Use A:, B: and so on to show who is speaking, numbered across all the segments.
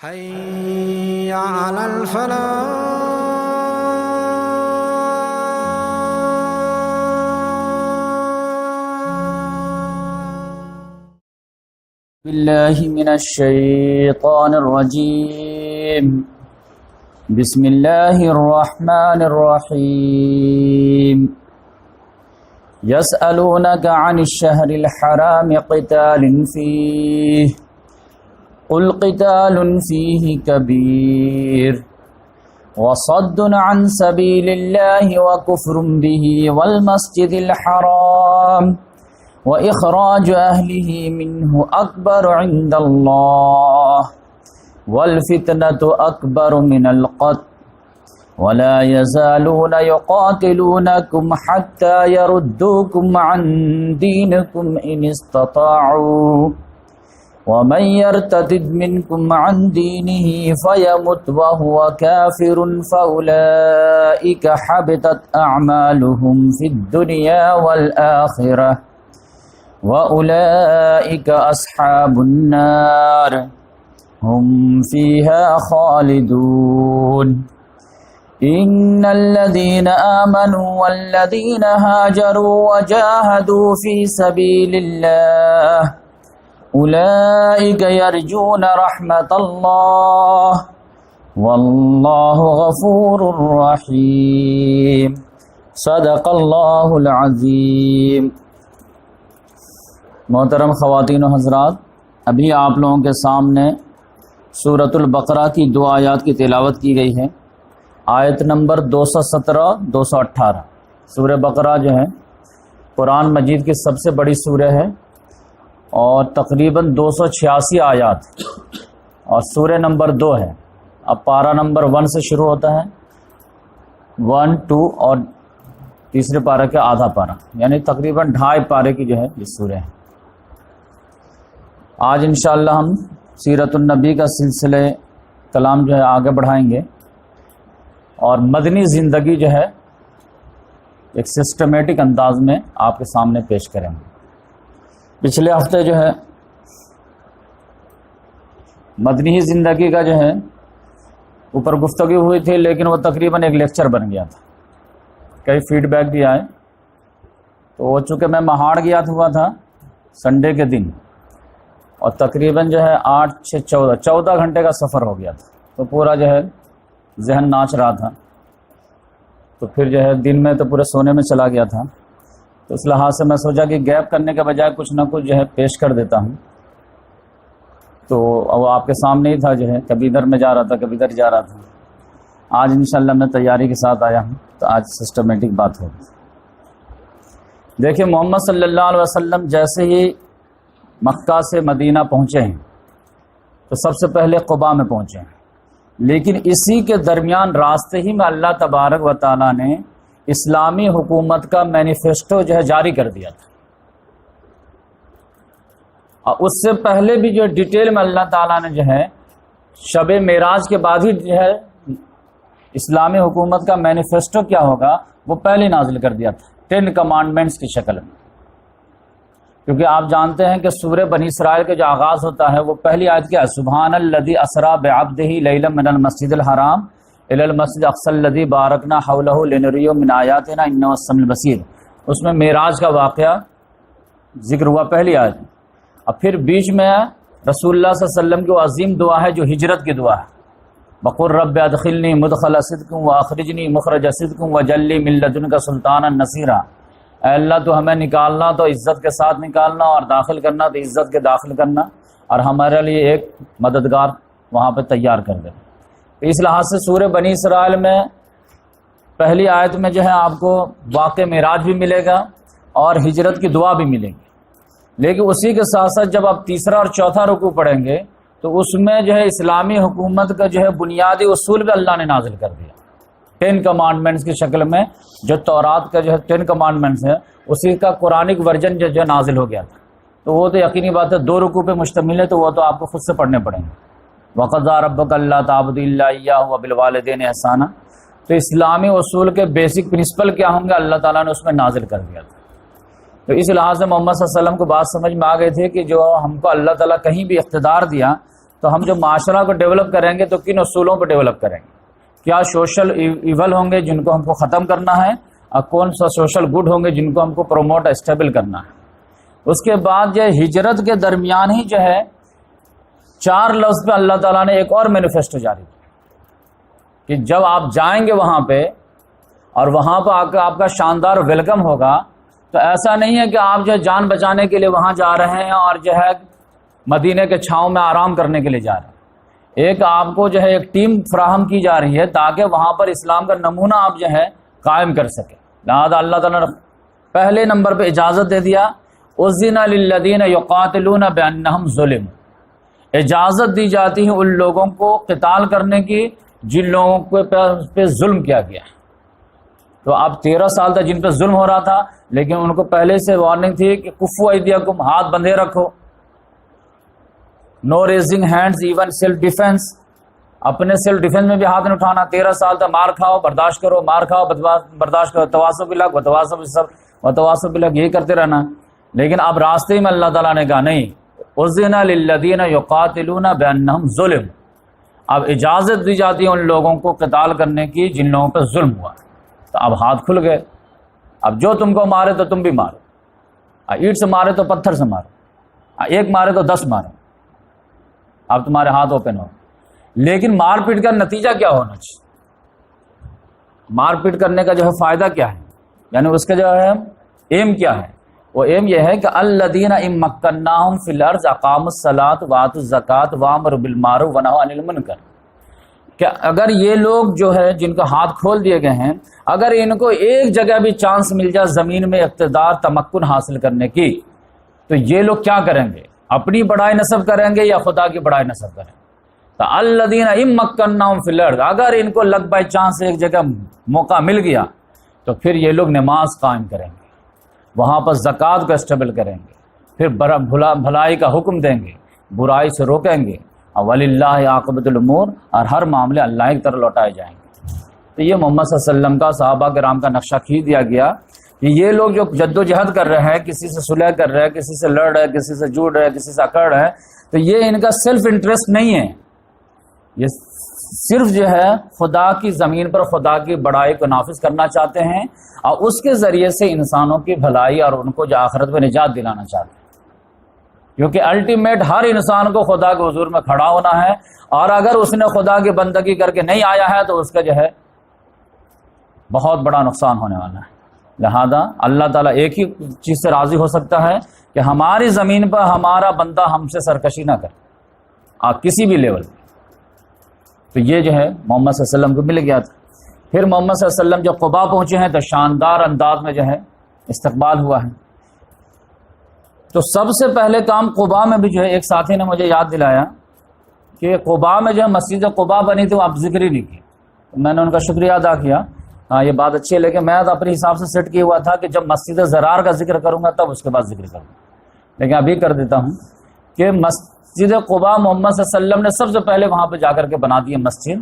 A: حي على الفلاح.
B: بالله من الشيطان الرجيم. بسم الله الرحمن الرحيم. يسألونك عن الشهر الحرام قتال فيه قل قتال فيه كبير وصد عن سبيل الله وكفر به والمسجد الحرام وإخراج أهله منه أكبر عند الله والفتنة أكبر من القتل ولا يزالون يقاتلونكم حتى يردوكم عن دينكم إن استطاعوا ومن يرتد منكم عن دينه فيمت وهو كافر فأولئك حبطت أعمالهم في الدنيا والآخرة وأولئك أصحاب النار هم فيها خالدون. إن الذين آمنوا والذين هاجروا وجاهدوا في سبيل الله أولئك يرجون رحمة الله والله غفور رحيم. صدق اللہ العظیم. محترم خواتین و حضرات، ابھی آپ لوگوں کے سامنے سورۃ البقرہ کی دو آیات کی تلاوت کی گئی ہے. آیت نمبر 217 218. سورہ بقرہ جو ہے قرآن مجید کی سب سے بڑی سورہ ہے اور تقریباً 286 آیات، اور سورہ نمبر 2 ہے. اب پارہ نمبر 1 سے شروع ہوتا ہے، 1 2 اور تیسرے پارہ کے آدھا پارہ، یعنی تقریباً 2.5 پارے کی جو ہے یہ سورہ ہے. آج انشاءاللہ ہم سیرت النبی کا سلسلہ کلام جو ہے آگے بڑھائیں گے اور مدنی زندگی جو ہے ایک سسٹمیٹک انداز میں آپ کے سامنے پیش کریں گے. پچھلے ہفتے جو ہے مدنی زندگی کا جو ہے اوپر گفتگو ہوئی تھی، لیکن وہ تقریباً ایک لیکچر بن گیا تھا. کئی فیڈ بیک بھی آئے. تو وہ چونکہ میں مہاڑ گیا ہوا تھا سنڈے کے دن، اور تقریباً جو ہے 8 سے 14 گھنٹے کا سفر ہو گیا تھا، تو پورا جو ہے ذہن ناچ رہا تھا. تو پھر جو ہے دن میں تو پورے سونے میں چلا گیا تھا. تو اس لحاظ سے میں سوچا کہ گیپ کرنے کے بجائے کچھ نہ کچھ جو ہے پیش کر دیتا ہوں. تو وہ آپ کے سامنے ہی تھا، جو ہے کبھی ادھر میں جا رہا تھا کبھی ادھر جا رہا تھا. آج انشاءاللہ میں تیاری کے ساتھ آیا ہوں، تو آج سسٹمیٹک بات ہوگی. دیکھیں، محمد صلی اللہ علیہ وسلم جیسے ہی مکہ سے مدینہ پہنچے ہیں تو سب سے پہلے قباء میں پہنچے ہیں، لیکن اسی کے درمیان راستے ہی میں اللہ تبارک و تعالیٰ نے اسلامی حکومت کا مینیفیسٹو جو ہے جاری کر دیا تھا. اور اس سے پہلے بھی جو ڈیٹیل میں اللہ تعالیٰ نے جو ہے شب معراج کے بعد ہی جو ہے اسلامی حکومت کا مینیفیسٹو کیا ہوگا وہ پہلے نازل کر دیا تھا 10 کمانڈمنٹس کی شکل میں. کیونکہ آپ جانتے ہیں کہ سورہ بنی اسرائیل کا جو آغاز ہوتا ہے وہ پہلی آیت کیا ہے؟ سبحان الذی اسری بعبدہ لیلا من المسجد الحرام الی المسجد الاقصی الذی بارکنا حولہ لنریہ من آیاتنا انہ هو السمیع البصیر. اس میں معراج کا واقعہ ذکر ہوا پہلی آیت. اب پھر بیچ میں رسول اللہ صلی اللہ علیہ وسلم کی وہ عظیم دعا ہے جو ہجرت کی دعا ہے، وقل رب ادخلنی مدخل صدق واخرجنی مخرج صدق وجعل من لدنک سلطانا نصیرا. اے اللہ تو ہمیں نکالنا تو عزت کے ساتھ نکالنا، اور داخل کرنا تو عزت کے داخل کرنا، اور ہمارے لیے ایک مددگار وہاں پہ تیار کر دے. تو اس لحاظ سے سورہ بنی اسرائیل میں پہلی آیت میں جو ہے آپ کو واقع معراج بھی ملے گا اور ہجرت کی دعا بھی ملے گی. لیکن اسی کے ساتھ ساتھ جب آپ تیسرا اور چوتھا رکوع پڑھیں گے تو اس میں جو ہے اسلامی حکومت کا جو ہے بنیادی اصول بھی اللہ نے نازل کر دیا 10 کمانڈمنٹس کی شکل میں. جو تورات کا جو ہے 10 کمانڈمنٹس ہے اسی کا قرآنک ورژن جو نازل ہو گیا تھا. تو وہ تو یقینی بات ہے 2 رکوع پہ مشتمل ہے، تو وہ تو آپ کو خود سے پڑھنے پڑیں گے. وَقَضَىٰ رَبُّكَ أَلَّا تَعْبُدُوا إِلَّا إِيَّاهُ وَبِالْوَالِدَيْنِ إِحْسَانًا. تو اسلامی اصول کے بیسک پرنسپل کیا ہوں گے اللہ تعالیٰ نے اس میں نازل کر دیا تھا. تو اس لحاظ سے محمد صلی اللہ علیہ وسلم کو بات سمجھ میں آ گئی تھی کہ جو ہم کو اللہ تعالیٰ کہیں بھی اقتدار دیا تو ہم جو معاشرہ کو ڈیولپ کریں گے تو کن اصولوں پہ ڈیولپ کریں گے؟ کیا سوشل ایول ہوں گے جن کو ہم کو ختم کرنا ہے، اور کون سا سوشل گڈ ہوں گے جن کو ہم کو پروموٹ اسٹیبل کرنا ہے؟ اس کے بعد جو ہجرت کے درمیان ہی جو ہے 4 لفظ پہ اللہ تعالیٰ نے ایک اور مینیفیسٹو جاری کیا کہ جب آپ جائیں گے وہاں پہ اور وہاں پہ آ کے آپ کا شاندار ویلکم ہوگا، تو ایسا نہیں ہے کہ آپ جو ہے جان بچانے کے لیے وہاں جا رہے ہیں اور جو ہے مدینے کے چھاؤں میں آرام کرنے کے لیے جا رہے ہیں۔ ایک آپ کو جو ہے ایک ٹیم فراہم کی جا رہی ہے تاکہ وہاں پر اسلام کا نمونہ آپ جو ہے قائم کر سکے۔ لہذا اللہ تعالیٰ نے پہلے نمبر پہ اجازت دے دیا، اذن للذین یقاتلون بانہم ظلموا، اجازت دی جاتی ہے ان لوگوں کو قتال کرنے کی جن لوگوں پہ ظلم کیا گیا۔ تو اب 13 سال تک جن پہ ظلم ہو رہا تھا، لیکن ان کو پہلے سے وارننگ تھی کہ کفوا ایدیکم، ہاتھ بندھے رکھو، نو ریزنگ ہینڈز ایون سیلف ڈیفense، اپنے سیلف ڈیفenس میں بھی ہاتھ نہیں اٹھانا۔ 13 سال تک مار کھاؤ برداشت کرو، مار کھاؤ برداشت کرو، تواصل بالحق وتواصل بالحق، یہی کرتے رہنا۔ لیکن اب راستے میں اللہ تعالیٰ نے کہا نہیں، اذن للذین یقاتلون بانہم ظلموا، اب اجازت دی جاتی ہے ان لوگوں کو قتال کرنے کی جن لوگوں پہ ظلم ہوا۔ تو اب ہاتھ کھل گئے، اب جو تم کو مارے تو تم بھی مارو، اینٹ سے مارے تو پتھر سے مارو، ایک مارے تو 10 مارو، اب تمہارے ہاتھ اوپن ہو۔ لیکن مار پیٹ کا نتیجہ کیا ہونا چاہیے؟ مار پیٹ کرنے کا جو ہے فائدہ کیا ہے، یعنی اس کا جو ہے ایم کیا ہے؟ وہ ایم یہ ہے کہ الذین ان مکناہم فی الارض اقاموا الصلاۃ وآتوا الزکاۃ وامروا بالمعروف ونہوا عن المنکر، کہ اگر یہ لوگ جو ہے جن کا ہاتھ کھول دیے گئے ہیں، اگر ان کو ایک جگہ بھی چانس مل جائے زمین میں اقتدار تمکن حاصل کرنے کی، تو یہ لوگ کیا کریں گے؟ اپنی بڑائی نصب کریں گے یا خدا کی بڑائی نصب کریں گے؟ تو الذین ان مکناہم فی الارض، اگر ان کو لگ بائی چانس ایک جگہ موقع مل گیا تو پھر یہ لوگ نماز قائم کریں گے، وہاں پر زکوٰۃ کو اسٹیبل کریں گے، پھر بھلائی کا حکم دیں گے، برائی سے روکیں گے، وَلِلَّهِ عَاقِبَةُ الْأُمُورِ، اور ہر معاملے اللہ کی طرف لوٹائے جائیں گے۔ تو یہ محمد صلی اللہ علیہ وسلم کا صحابہ کرام کا نقشہ کھینچ دیا گیا کہ یہ لوگ جو جد و جہد کر رہے ہیں، کسی سے صلح کر رہے ہیں، کسی سے لڑ رہے ہیں، کسی سے جوڑ رہے ہیں، کسی سے اکڑ رہے ہیں، تو یہ ان کا سیلف انٹرسٹ نہیں ہے، یہ صرف جو ہے خدا کی زمین پر خدا کی بڑائی کو نافذ کرنا چاہتے ہیں، اور اس کے ذریعے سے انسانوں کی بھلائی اور ان کو جو آخرت میں نجات دلانا چاہتے ہیں، کیونکہ الٹیمیٹ ہر انسان کو خدا کے حضور میں کھڑا ہونا ہے، اور اگر اس نے خدا کی بندگی کر کے نہیں آیا ہے تو اس کا جو ہے بہت بڑا نقصان ہونے والا ہے۔ لہذا اللہ تعالیٰ ایک ہی چیز سے راضی ہو سکتا ہے کہ ہماری زمین پر ہمارا بندہ ہم سے سرکشی نہ کرے، آپ کسی بھی لیول پہ۔ تو یہ جو ہے محمد صلی اللہ علیہ وسلم کو مل گیا تھا۔ پھر محمد صلی اللہ علیہ وسلم جب قباء پہنچے ہیں تو شاندار انداز میں جو ہے استقبال ہوا ہے۔ تو سب سے پہلے کام قباء میں بھی جو ہے ایک ساتھی نے مجھے یاد دلایا کہ قباء میں جو ہے مسجد قباء بنی تھی، وہ آپ ذکر ہی نہیں کی، تو میں نے ان کا شکریہ ادا کیا، ہاں یہ بات اچھی ہے، لیکن میں تو اپنے حساب سے سیٹ کیا ہوا تھا کہ جب مسجد زرار کا ذکر کروں گا تب اس کے بعد ذکر کروں گا، لیکن ابھی کر دیتا ہوں کہ مسجد قباء محمد صلی اللہ علیہ وسلم نے سب سے پہلے وہاں پہ جا کر کے بنا دی مسجد،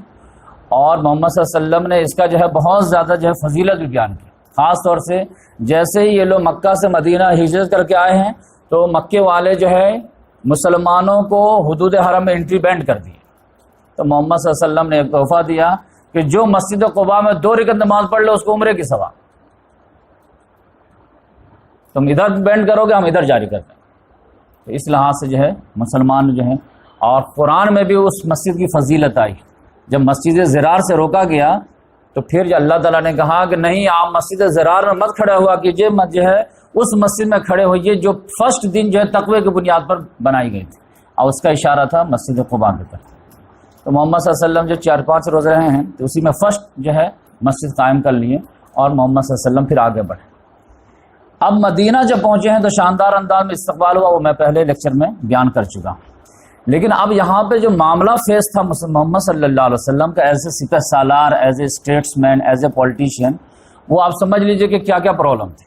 B: اور محمد صلی اللہ علیہ وسلم نے اس کا جو ہے بہت زیادہ جو ہے فضیلت بھی بیان کی، خاص طور سے جیسے ہی یہ لوگ مکہ سے مدینہ ہجرت کر کے آئے ہیں تو مکے والے جو ہے مسلمانوں کو حدود حرم میں انٹری بینڈ کر دی، تو محمد صلی اللہ علیہ وسلم نے ایک تحفہ دیا کہ جو مسجد قباء میں 2 رکعت نماز پڑھ لے اس کو عمرے کی ثواب، تم ادھر بینڈ کرو گے ہم ادھر جاری کرتے ہیں۔ تو اس لحاظ سے جو ہے مسلمان جو ہے، اور قرآن میں بھی اس مسجد کی فضیلت آئی، جب مسجد زرار سے روکا گیا تو پھر جو اللہ تعالیٰ نے کہا کہ نہیں آپ مسجد زرار میں مت کھڑے ہوا کیجیے، جو ہے اس مسجد میں کھڑے ہوئیے جو فرسٹ دن جو ہے تقوی کی بنیاد پر بنائی گئی تھی، اور اس کا اشارہ تھا مسجد قباء کی طرف۔ تو محمد صلی اللہ علیہ وسلم جو 4-5 روز رہے ہیں تو اسی میں فرسٹ جو ہے مسجد قائم کر لیے، اور محمد صلی اللہ علیہ وسلم پھر آگے بڑھے۔ اب مدینہ جب پہنچے ہیں تو شاندار انداز میں استقبال ہوا، وہ میں پہلے لیکچر میں بیان کر چکا ہوں، لیکن اب یہاں پہ جو معاملہ فیس تھا محمد صلی اللہ علیہ وسلم کا ایز اے سپہ سالار، ایز اے اسٹیٹس مین، ایز اے پولیٹیشین، وہ آپ سمجھ لیجئے کہ کیا کیا پرابلم تھے۔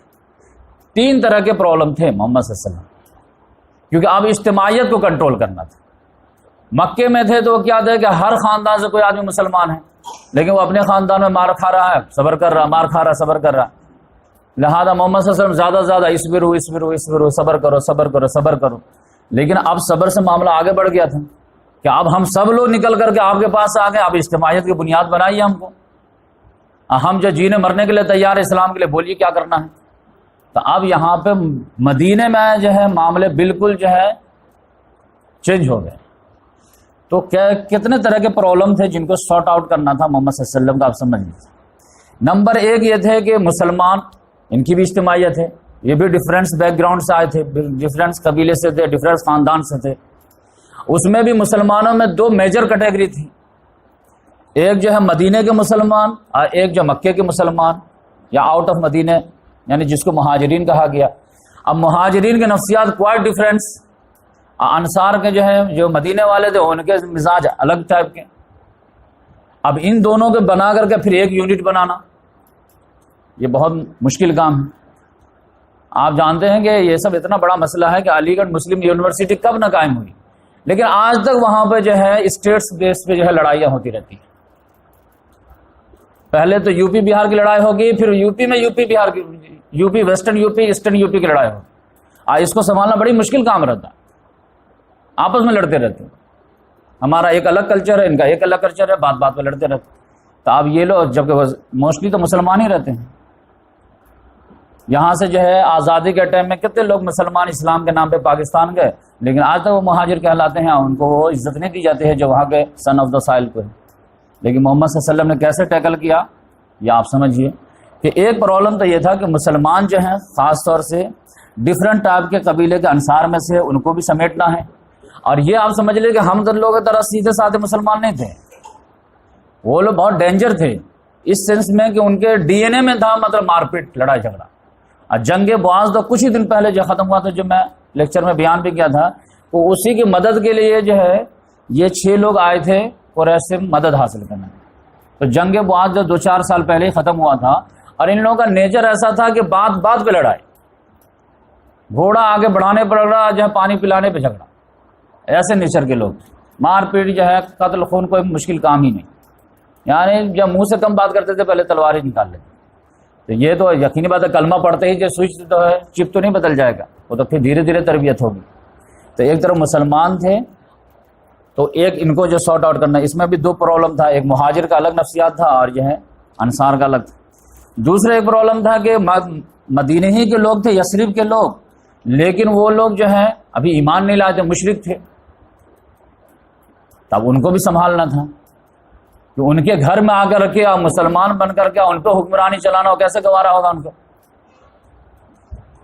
B: 3 طرح کے پرابلم تھے محمد صلی اللہ علیہ وسلم، کیونکہ اب اجتماعیت کو کنٹرول کرنا تھا۔ مکے میں تھے تو کیا تھا کہ ہر خاندان سے کوئی آدمی مسلمان ہے، لیکن وہ اپنے خاندان میں مار کھا رہا ہے، صبر کر رہا، مار کھا رہا، صبر کر رہا، لہذا محمد صلی اللہ علیہ وسلم زیادہ سے زیادہ اسبرو، صبر کرو، صبر کرو، صبر کرو۔ لیکن اب صبر سے معاملہ آگے بڑھ گیا تھا، کہ اب ہم سب لوگ نکل کر کے آپ کے پاس آ گئے، اب اجتماعیت کی بنیاد بنائیے ہم کو، ہم جو جینے مرنے کے لیے تیار ہے اسلام کے لیے، بولیے کیا کرنا ہے۔ تو اب یہاں پہ مدینے میں جو ہے معاملے بالکل جو ہے چینج ہو گئے۔ تو کتنے طرح کے پرابلم تھے جن کو سارٹ آؤٹ کرنا تھا محمد صلی اللہ علیہ وسلم کا، آپ سمجھ لیجیے۔ نمبر ایک یہ تھے کہ مسلمان، ان کی بھی اجتماعیت ہے، یہ بھی ڈفرینس بیک گراؤنڈ سے آئے تھے، ڈفرینس قبیلے سے تھے، ڈفرینس خاندان سے تھے۔ اس میں بھی مسلمانوں میں دو میجر کیٹیگری تھی، ایک جو ہے مدینے کے مسلمان اور ایک جو مکے کے مسلمان یا آؤٹ آف مدینے، یعنی جس کو مہاجرین کہا گیا۔ اب مہاجرین کے نفسیات کوائٹ ڈفرینس، انصار کے جو ہے جو مدینے والے تھے ان کے مزاج الگ ٹائپ کے۔ اب ان دونوں کے بنا کر کے پھر ایک یونٹ بنانا یہ بہت مشکل کام ہے۔ آپ جانتے ہیں کہ یہ سب اتنا بڑا مسئلہ ہے کہ علی گڑھ مسلم یونیورسٹی کب نہ قائم ہوئی، لیکن آج تک وہاں پہ جو ہے اسٹیٹس بیس پہ جو ہے لڑائیاں ہوتی رہتی ہیں۔ پہلے تو یو پی بہار کی لڑائی ہوگی، پھر یو پی میں یو پی بہار کی، U P western U P eastern U P کی لڑائی ہوگی۔ اس کو سنبھالنا بڑی مشکل کام رہتا ہے، آپس میں لڑتے رہتے ہیں۔ ہمارا ایک الگ کلچر ہے، ان کا ایک الگ کلچر ہے، بات بات پہ لڑتے رہتے ہیں۔ تو اب یہ لوگ جبکہ موسٹلی تو مسلمان ہی رہتے ہیں، یہاں سے جو ہے آزادی کے ٹائم میں کتنے لوگ مسلمان اسلام کے نام پہ پاکستان گئے، لیکن آج تک وہ مہاجر کہلاتے ہیں، ان کو وہ عزت نہیں دی جاتی ہے جو وہاں کے سن آف دا سائل کو ہے۔ لیکن محمد صلی اللہ علیہ وسلم نے کیسے ٹیکل کیا یہ آپ سمجھیے کہ ایک پرابلم تو یہ تھا کہ مسلمان جو ہیں خاص طور سے ڈفرینٹ ٹائپ کے قبیلے کے انصار میں سے ان کو بھی سمیٹنا ہے۔ اور یہ آپ سمجھ لیں کہ ہم لوگوں کی طرح سیدھے سادھے مسلمان نہیں تھے، وہ لوگ بہت ڈینجر تھے اس سینس میں کہ ان کے ڈی این اے میں تھا مطلب مار پیٹ، لڑائی جھگڑا۔ اور جنگ بعض تو کچھ ہی دن پہلے جو ختم ہوا تھا، جو میں لیکچر میں بیان بھی کیا تھا، وہ اسی کی مدد کے لیے جو ہے یہ 6 لوگ آئے تھے قریش سے مدد حاصل کرنے۔ تو جنگ بعض جو 2-4 سال پہلے ہی ختم ہوا تھا، اور ان لوگوں کا نیچر ایسا تھا کہ بات بات پہ لڑائی، گھوڑا آگے بڑھانے پر لڑا، جو ہے پانی پلانے پہ جھگڑا، ایسے نیچر کے لوگ، مار پیٹ جو ہے قتل خون کوئی مشکل کام ہی نہیں، یعنی جب منہ سے کم بات کرتے تھے پہلے تلوار ہی نکال لیتے۔ تو یہ تو یقینی بات ہے، کلمہ پڑھتے ہی جو سوئچ تو ہے چپ تو نہیں بدل جائے گا، وہ تو پھر دھیرے دھیرے تربیت ہوگی۔ تو ایک طرف مسلمان تھے، تو ایک ان کو جو سارٹ آؤٹ کرنا، اس میں بھی 2 پرابلم تھا، ایک مہاجر کا الگ نفسیات تھا اور جو ہے انصار کا الگ تھا۔ دوسرا ایک پرابلم تھا کہ مدینے ہی کے لوگ تھے، یثرب کے لوگ، لیکن وہ لوگ جو ہیں ابھی ایمان نہیں لائے تھے، مشرک تھے، تب ان کو بھی سنبھالنا تھا کہ ان کے گھر میں آ کر رکھے اور مسلمان بن کر کے ان پہ حکمرانی چلانا ہو، کیسے گوارا ہوگا ان کو؟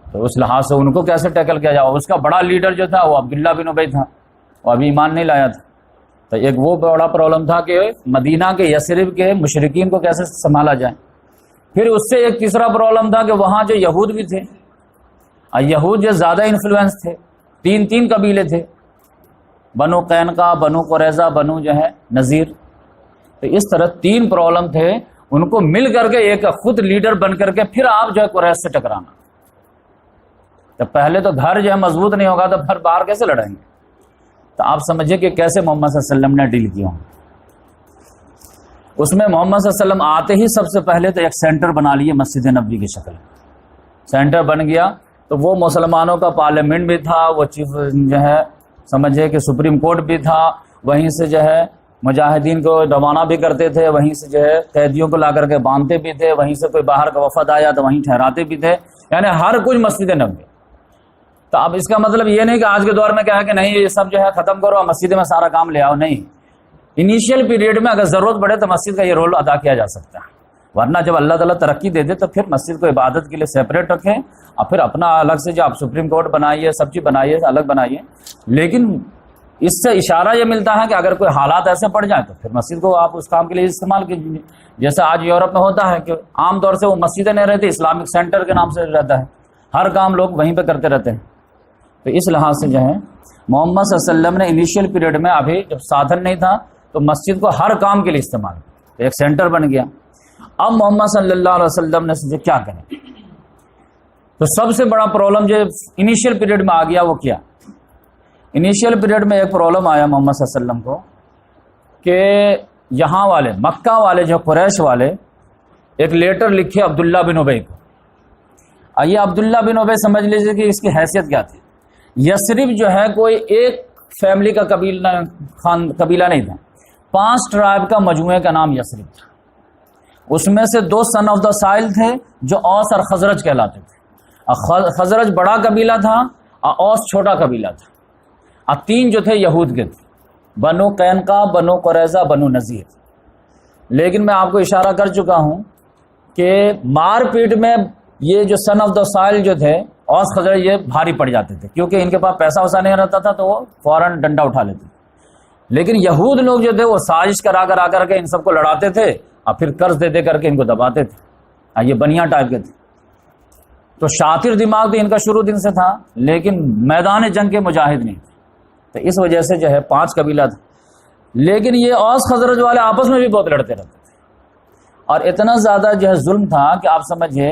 B: تو اس لحاظ سے ان کو کیسے ٹیکل کیا جائے؟ اس کا بڑا لیڈر جو تھا وہ عبداللہ بن ابی تھا، وہ ابھی ایمان نہیں لایا تھا۔ تو ایک وہ بڑا پرابلم تھا کہ مدینہ کے یثرب کے مشرکین کو کیسے سنبھالا جائے۔ پھر اس سے ایک تیسرا پرابلم تھا کہ وہاں جو یہود بھی تھے، اور یہود جو زیادہ انفلوئنس تھے، 3 قبیلے تھے، بنو قینقاع، بنو قریظہ، بنو جو ہے نذیر۔ تو اس طرح 3 پرابلم تھے، ان کو مل کر کے ایک خود لیڈر بن کر کے پھر آپ جو ہے قریش سے ٹکرانا۔ تو پہلے تو گھر جو ہے مضبوط نہیں ہوگا تو پھر باہر کیسے لڑیں گے؟ تو آپ سمجھے کہ کیسے محمد صلی اللہ علیہ وسلم نے ڈیل کیا۔ اس میں محمد صلی اللہ علیہ وسلم آتے ہی سب سے پہلے تو ایک سینٹر بنا لیے مسجد نبوی کی شکل، سینٹر بن گیا۔ تو وہ مسلمانوں کا پارلیمنٹ بھی تھا، وہ چیف جو ہے سمجھے کہ سپریم کورٹ بھی تھا، وہیں سے جو ہے مجاہدین کو روانہ بھی کرتے تھے، وہیں سے جو ہے قیدیوں کو لا کر کے باندھتے بھی تھے، وہیں سے کوئی باہر کا وفد آیا تو وہیں ٹھہراتے بھی تھے، یعنی ہر کچھ مسجد نبوی۔ تو اب اس کا مطلب یہ نہیں کہ آج کے دور میں کیا ہے کہ نہیں یہ سب جو ہے ختم کرو اور مسجد میں سارا کام لے آؤ، نہیں۔ انیشیل پیریڈ میں اگر ضرورت پڑے تو مسجد کا یہ رول ادا کیا جا سکتا ہے، ورنہ جب اللہ تعالیٰ ترقی دے دے تو پھر مسجد کو عبادت کے لیے سیپریٹ رکھیں، اور پھر اپنا الگ سے جو آپ سپریم کورٹ بنائیے، سب چیز بنائیے، الگ بنائیے۔ لیکن اس سے اشارہ یہ ملتا ہے کہ اگر کوئی حالات ایسے پڑ جائیں تو پھر مسجد کو آپ اس کام کے لیے استعمال کیجیے۔ جیسے آج یورپ میں ہوتا ہے کہ عام طور سے وہ مسجدیں نہیں رہتی، اسلامک سینٹر کے نام سے رہتا ہے، ہر کام لوگ وہیں پہ کرتے رہتے ہیں۔ تو اس لحاظ سے جو ہے محمد صلی اللہ علیہ وسلم نے انیشیل پیریڈ میں ابھی جب سادھن نہیں تھا تو مسجد کو ہر کام کے لیے استعمال کیا، ایک سینٹر بن گیا۔ اب محمد صلی اللہ علیہ وسلم نے سوچا کیا کریں، تو سب سے بڑا پرابلم جو انیشیل پیریڈ میں آ گیا وہ کیا؟ انیشیل پیریڈ میں ایک پرابلم آیا محمد صلی اللہ علیہ وسلم کو کہ یہاں والے مکہ والے جو قریش والے ایک لیٹر لکھے عبداللہ بن ابی کو۔ یہ عبداللہ بن ابی سمجھ لیجیے کہ اس کی حیثیت کیا تھی۔ یثرب جو ہے کوئی ایک فیملی کا قبیلہ نہیں تھا، 5 ٹرائب کا مجموعے کا نام یثرب تھا۔ اس میں سے 2 سن آف دا سائل تھے جو اوس اور خزرج کہلاتے تھے۔ خزرج بڑا قبیلہ تھا اور اوس چھوٹا قبیلہ تھا، اور 3 جو تھے یہود کے تھے، بنو قینقاع، بنو قریظہ، بنو نذیر۔ لیکن میں آپ کو اشارہ کر چکا ہوں کہ مار پیٹ میں یہ جو سن آف دا سائل جو تھے اوس خزرج یہ بھاری پڑ جاتے تھے، کیونکہ ان کے پاس پیسہ وسا نہیں رہتا تھا تو وہ فوراً ڈنڈا اٹھا لیتے تھے۔ لیکن یہود لوگ جو تھے وہ سازش کرا کر کے ان سب کو لڑاتے تھے اور پھر قرض دے کر کے ان کو دباتے تھے۔ یہ بنیا ٹائپ کے تھے، تو شاطر دماغ تو ان کا شروع دن سے تھا، لیکن میدان جنگ کے مجاہد نہیں تھے، تو اس وجہ سے جو ہے 5 قبیلہ تھا۔ لیکن یہ اوس خزرج والے آپس میں بھی بہت لڑتے رہتے تھے، اور اتنا زیادہ جو ہے ظلم تھا کہ آپ سمجھیے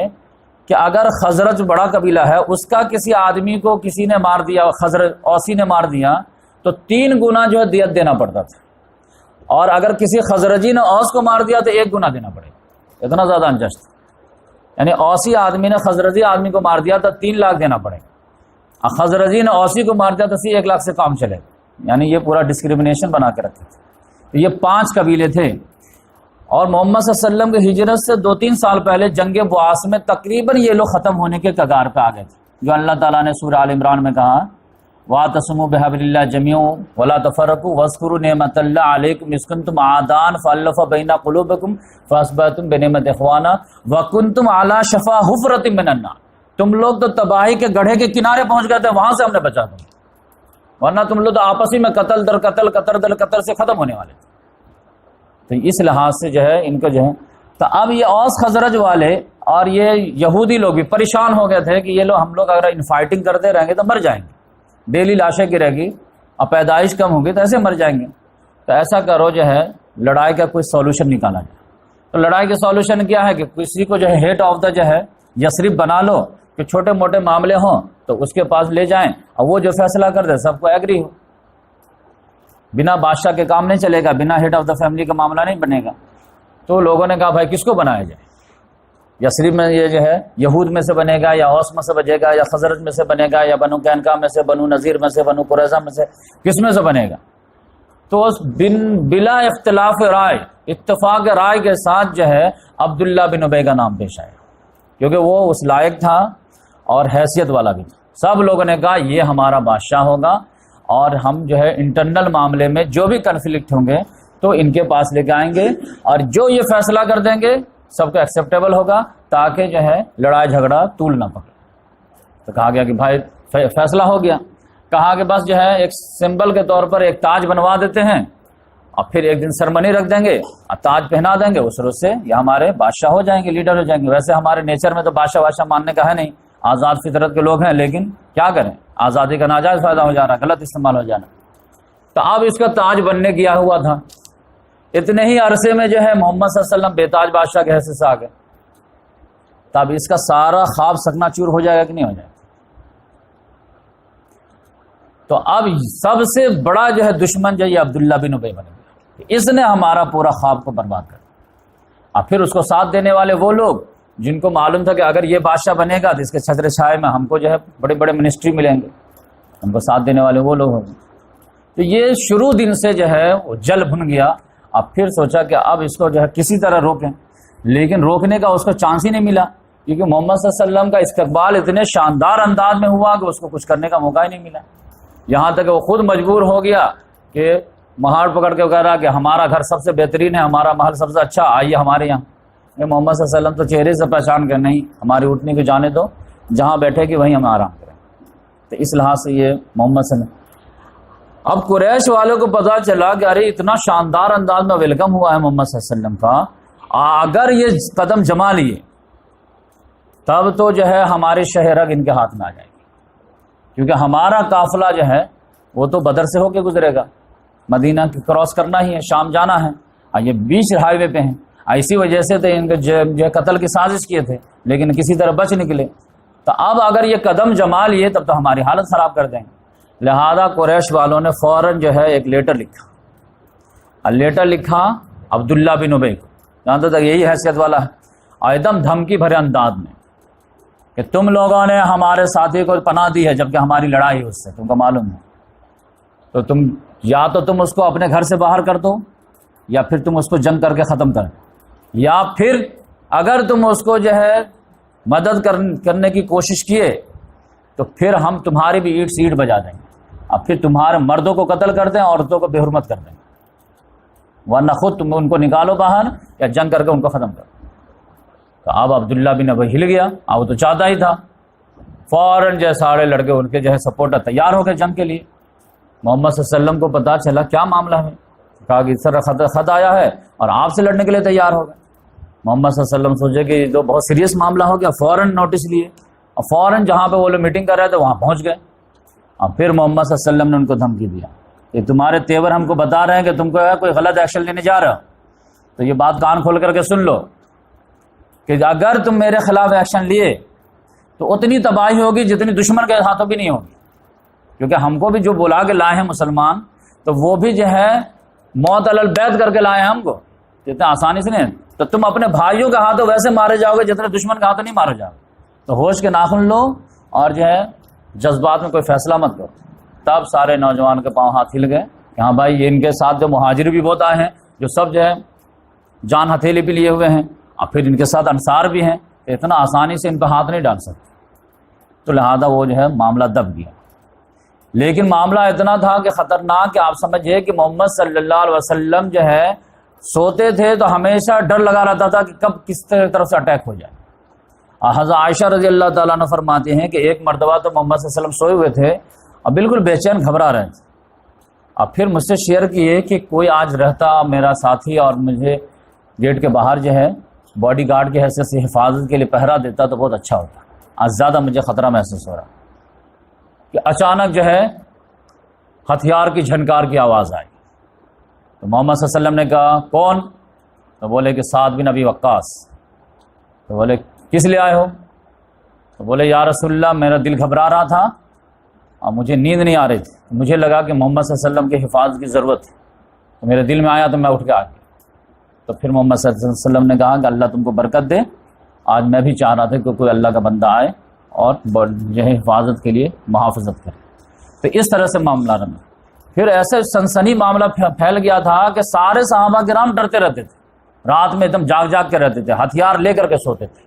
B: کہ اگر خزرج بڑا قبیلہ ہے، اس کا کسی آدمی کو کسی نے مار دیا، خزرج اوسی نے مار دیا، تو 3 گنا جو ہے دیت دینا پڑتا تھا، اور اگر کسی خزرجی نے اوس کو مار دیا تو 1 گنا دینا پڑے گا۔ اتنا زیادہ انجسٹ، یعنی اوسی آدمی نے خزرجی آدمی کو مار دیا تو 3 لاکھ دینا پڑے گا، اور خزرجی نے اوسی کو مار دیا تو 1 لاکھ سے کام چلے گا۔ یعنی یہ پورا ڈسکریمنیشن بنا کے رکھتے تھے۔ تو یہ 5 قبیلے تھے، اور محمد صلی اللہ علیہ وسلم کی ہجرت سے 2-3 سال پہلے جنگ بعاث میں تقریباً یہ لوگ ختم ہونے کے کگار پہ آ گئے تھے، جو اللہ تعالیٰ نے سورہ آل عمران میں کہا وَاعْتَصِمُوا بِحَبْلِ اللَّهِ جَمِيعًا وَلَا تَفَرَّقُوا وَاذْكُرُوا نِعْمَةَ اللَّهِ عَلَيْكُمْ إِذْ كُنتُمْ أَعْدَاءً فَأَلَّفَ بَيْنَ قُلُوبِكُمْ فَأَصْبَحْتُمْ بِنِعْمَتِهِ إِخْوَانًا وَكُنتُمْ عَلَى شَفَا حُفْرَةٍ مِّنَ النَّارِ۔ تم لوگ تو تباہی کے گڑھے کے کنارے پہنچ گئے تھے، وہاں سے ہم نے بچا دیا، ورنہ تم لوگ تو آپس ہی میں قتل در قتل، قطر در قطر سے ختم ہونے والے تھے۔ تو اس لحاظ سے جو ہے ان کو جو ہے، تو اب یہ اوس خزرج والے اور یہ یہودی لوگ بھی پریشان ہو گئے تھے کہ یہ لوگ، ہم لوگ اگر ان فائٹنگ کرتے رہیں گے تو مر جائیں گے، ڈیلی لاشیں گرے گی اور پیدائش کم ہوگی تو ایسے مر جائیں گے۔ تو ایسا کرو جو ہے لڑائی کا کوئی سولوشن نکالا جائے۔ تو لڑائی کا سولوشن کیا ہے کہ کسی کو جو ہے ہیڈ آف دا جو ہے یثرب بنا لو، کہ چھوٹے موٹے معاملے ہوں تو اس کے پاس لے جائیں اور وہ جو فیصلہ کر دے سب کو ایگری ہو۔ بنا بادشاہ کے کام نہیں چلے گا، بنا ہیڈ آف دا فیملی کا معاملہ نہیں بنے گا۔ تو لوگوں نے کہا بھائی کس کو بنایا جائے؟ یثرب میں یہ جو ہے یہود میں سے بنے گا، یا اوس میں سے بنے گا، یا خزرج میں سے بنے گا، یا بنو قینقاع میں سے، بنو نذیر میں سے، بنو قریظہ میں سے، کس میں سے بنے گا؟ تو بلا اختلاف رائے، اتفاق رائے کے ساتھ جو ہے عبداللہ بن ابی کا نام پیش آیا، کیونکہ وہ اس لائق تھا اور حیثیت والا بھی تھا۔ سب لوگوں نے کہا یہ ہمارا بادشاہ ہوگا، اور ہم جو ہے انٹرنل معاملے میں جو بھی کنفلکٹ ہوں گے تو ان کے پاس لے کے آئیں گے، اور جو یہ فیصلہ کر دیں گے سب کو ایکسیپٹیبل ہوگا، تاکہ جو ہے لڑائی جھگڑا طول نہ پکڑے۔ تو کہا گیا کہ بھائی فیصلہ ہو گیا۔ کہا کہ بس جو ہے ایک سمبل کے طور پر ایک تاج بنوا دیتے ہیں، اور پھر ایک دن سرمنی رکھ دیں گے اور تاج پہنا دیں گے، اس روز سے یہ ہمارے بادشاہ ہو جائیں گے، لیڈر ہو جائیں گے۔ ویسے ہمارے نیچر میں تو بادشاہ ماننے کا ہے نہیں، آزاد فطرت کے لوگ ہیں، لیکن کیا کریں، آزادی کا ناجائز فائدہ ہو جا رہا، غلط استعمال ہو جانا۔ تو اب اس کا تاج بننے گیا ہوا تھا، اتنے ہی عرصے میں جو ہے محمد صلی اللہ علیہ وسلم بے تاج بادشاہ کے حیثیت سے آ گئے۔ تب اس کا سارا خواب سکنا چور ہو جائے گا کہ نہیں ہو جائے گا؟ تو اب سب سے بڑا جو ہے دشمن جو یہ عبداللہ بن ابی بن گیا، اس نے ہمارا پورا خواب کو برباد کر دیا۔ اور پھر اس کو ساتھ دینے والے وہ لوگ جن کو معلوم تھا کہ اگر یہ بادشاہ بنے گا تو اس کے چھتر چھائے میں ہم کو جو ہے بڑے بڑے منسٹری ملیں گے، ہم کو ساتھ دینے والے وہ لوگ ہوں گے۔ تو یہ شروع دن سے جو ہے وہ جل بھن گیا۔ اب پھر سوچا کہ اب اس کو جو ہے کسی طرح روکیں، لیکن روکنے کا اس کو چانس ہی نہیں ملا، کیونکہ محمد صلی اللہ علیہ وسلم کا استقبال اتنے شاندار انداز میں ہوا کہ اس کو کچھ کرنے کا موقع ہی نہیں ملا۔ یہاں تک کہ وہ خود مجبور ہو گیا کہ مہار پکڑ کے کہہ رہا کہ ہمارا گھر سب سے بہترین ہے، ہمارا محل سب سے اچھا، آئیے ہمارے یہاں۔ محمد صلی اللہ علیہ وسلم تو چہرے سے پہچان کر نہیں، ہماری اٹھنے کو جانے دو، جہاں بیٹھے کہ وہیں ہم آرام کریں۔ تو اس لحاظ سے یہ محمد صلی اللہ علیہ وسلم، اب قریش والوں کو پتا چلا کہ ارے اتنا شاندار انداز میں ویلکم ہوا ہے محمد صلی اللہ علیہ وسلم کا، اگر یہ قدم جما لیے تب تو جو ہے ہماری شہرگ ان کے ہاتھ میں آ جائے گی، کیونکہ ہمارا قافلہ جو ہے وہ تو بدر سے ہو کے گزرے گا، مدینہ کراس کرنا ہی ہے، شام جانا ہے، اور یہ بیچ ہائی وے پہ ہیں، اسی وجہ سے تو ان کے جو قتل کی سازش کیے تھے، لیکن کسی طرح بچ نکلے۔ تو اب اگر یہ قدم جما لیے تب تو ہماری حالت خراب کر دیں گے۔ لہذا قریش والوں نے فوراً جو ہے ایک لیٹر لکھا، اور لیٹر لکھا عبداللہ بن ابی کو، جانتا تھا یہی حیثیت والا ہے، اور ایک دم دھمکی بھرے انداز میں کہ تم لوگوں نے ہمارے ساتھی کو پناہ دی ہے جبکہ ہماری لڑائی ہے اس سے، تم کو معلوم ہے۔ تو تم اس کو اپنے گھر سے باہر کر دو، یا پھر تم اس کو جنگ کر کے ختم کر دو، یا پھر اگر تم اس کو جو ہے مدد کرنے کی کوشش کیے تو پھر ہم تمہاری بھی اینٹ سیٹ بجا دیں گے، اب پھر تمہارے مردوں کو قتل کر دیں، عورتوں کو بے حرمت کر دیں، ورنہ خود تم ان کو نکالو باہر یا جنگ کر کے ان کو ختم کرو۔ تو اب عبداللہ بن ابی ہل گیا، اب وہ تو چاہتا ہی تھا، فوراً جو ہے سارے لڑکے ان کے جو ہے سپورٹر تیار ہو گئے جنگ کے لیے۔ محمد صلی اللہ علیہ وسلم کو پتا چلا کیا معاملہ ہے، کہا کہ اس طرح خط آیا ہے اور آپ سے لڑنے کے لیے تیار ہو گئے۔ محمد صلی اللہ علیہ وسلم سوچے کہ یہ تو بہت سیریس معاملہ ہو گیا، فوراً نوٹس لیے اور فوراً جہاں پہ وہ لوگ میٹنگ کر رہے تھے وہاں پہنچ گئے۔ اور پھر محمد صلی اللہ علیہ وسلم نے ان کو دھمکی دیا کہ تمہارے تیور ہم کو بتا رہے ہیں کہ تم کو کوئی غلط ایکشن لینے جا رہا، تو یہ بات کان کھول کر کے سن لو کہ اگر تم میرے خلاف ایکشن لیے تو اتنی تباہی ہوگی جتنی دشمن کے ہاتھوں بھی نہیں ہوگی، کیونکہ ہم کو بھی جو بلا کے لائے ہیں مسلمان تو وہ بھی جو ہے موت علی البیت کر کے لائے ہیں ہم کو، اتنا آسانی سے نہیں، تو تم اپنے بھائیوں کے ہاتھوں ویسے مارے جاؤ گے جتنے دشمن کے ہاتھوں نہیں مارے جاؤ گے، تو ہوش کے ناخن لو اور جو ہے جذبات میں کوئی فیصلہ مت کرو۔ تب سارے نوجوان کے پاؤں ہاتھ ہل گئے کہ ہاں بھائی یہ ان کے ساتھ جو مہاجر بھی بہت آئے ہیں جو سب جو ہے جان ہتھیلی بھی لیے ہوئے ہیں، اور پھر ان کے ساتھ انصار بھی ہیں، تو اتنا آسانی سے ان پہ ہاتھ نہیں ڈال سکتے، تو لہذا وہ جو ہے معاملہ دب گیا۔ لیکن معاملہ اتنا تھا کہ خطرناک کہ آپ سمجھیے کہ محمد صلی اللہ علیہ وسلم جو ہے سوتے تھے تو ہمیشہ ڈر لگا رہتا تھا کہ کب کس طرف سے اٹیک ہو جائے۔ حضرت عائشہ رضی اللہ تعالیٰ عنہ فرماتی ہیں کہ ایک مرتبہ تو محمد صلی اللہ علیہ وسلم سوئے ہوئے تھے اور بالکل بے چین گھبرا رہے تھے، اور پھر مجھ سے شیئر کیے کہ کوئی آج رہتا میرا ساتھی اور مجھے گیٹ کے باہر جو ہے باڈی گارڈ کی حیثیت سے حفاظت کے لیے پہرا دیتا تو بہت اچھا ہوتا، آج زیادہ مجھے خطرہ محسوس ہو رہا کہ اچانک جو ہے ہتھیار کی جھنکار کی آواز آئی۔ تو محمد صلی اللہ علیہ وسلم نے کہا کون؟ تو بولے کہ سعد بن ابی وقاص۔ تو بولے کس لیے آئے ہو؟ تو بولے یا رسول اللہ میرا دل گھبرا رہا تھا اور مجھے نیند نہیں آ رہی تھی، مجھے لگا کہ محمد صلی اللہ علیہ وسلم کی حفاظت کی ضرورت ہے، تو میرے دل میں آیا تو میں اٹھ کے آ گیا۔ تو پھر محمد صلی اللہ علیہ وسلم نے کہا کہ اللہ تم کو برکت دے، آج میں بھی چاہ رہا تھا کہ کوئی اللہ کا بندہ آئے اور جو ہے حفاظت کے لیے محافظت کرے۔ تو اس طرح سے معاملہ رہا، پھر ایسے سنسنی معاملہ پھیل گیا تھا کہ سارے صحابہ کرام ڈرتے رہتے تھے، رات میں ایک دم جاگ جاگ کے رہتے تھے، ہتھیار لے کر کے سوتے تھے۔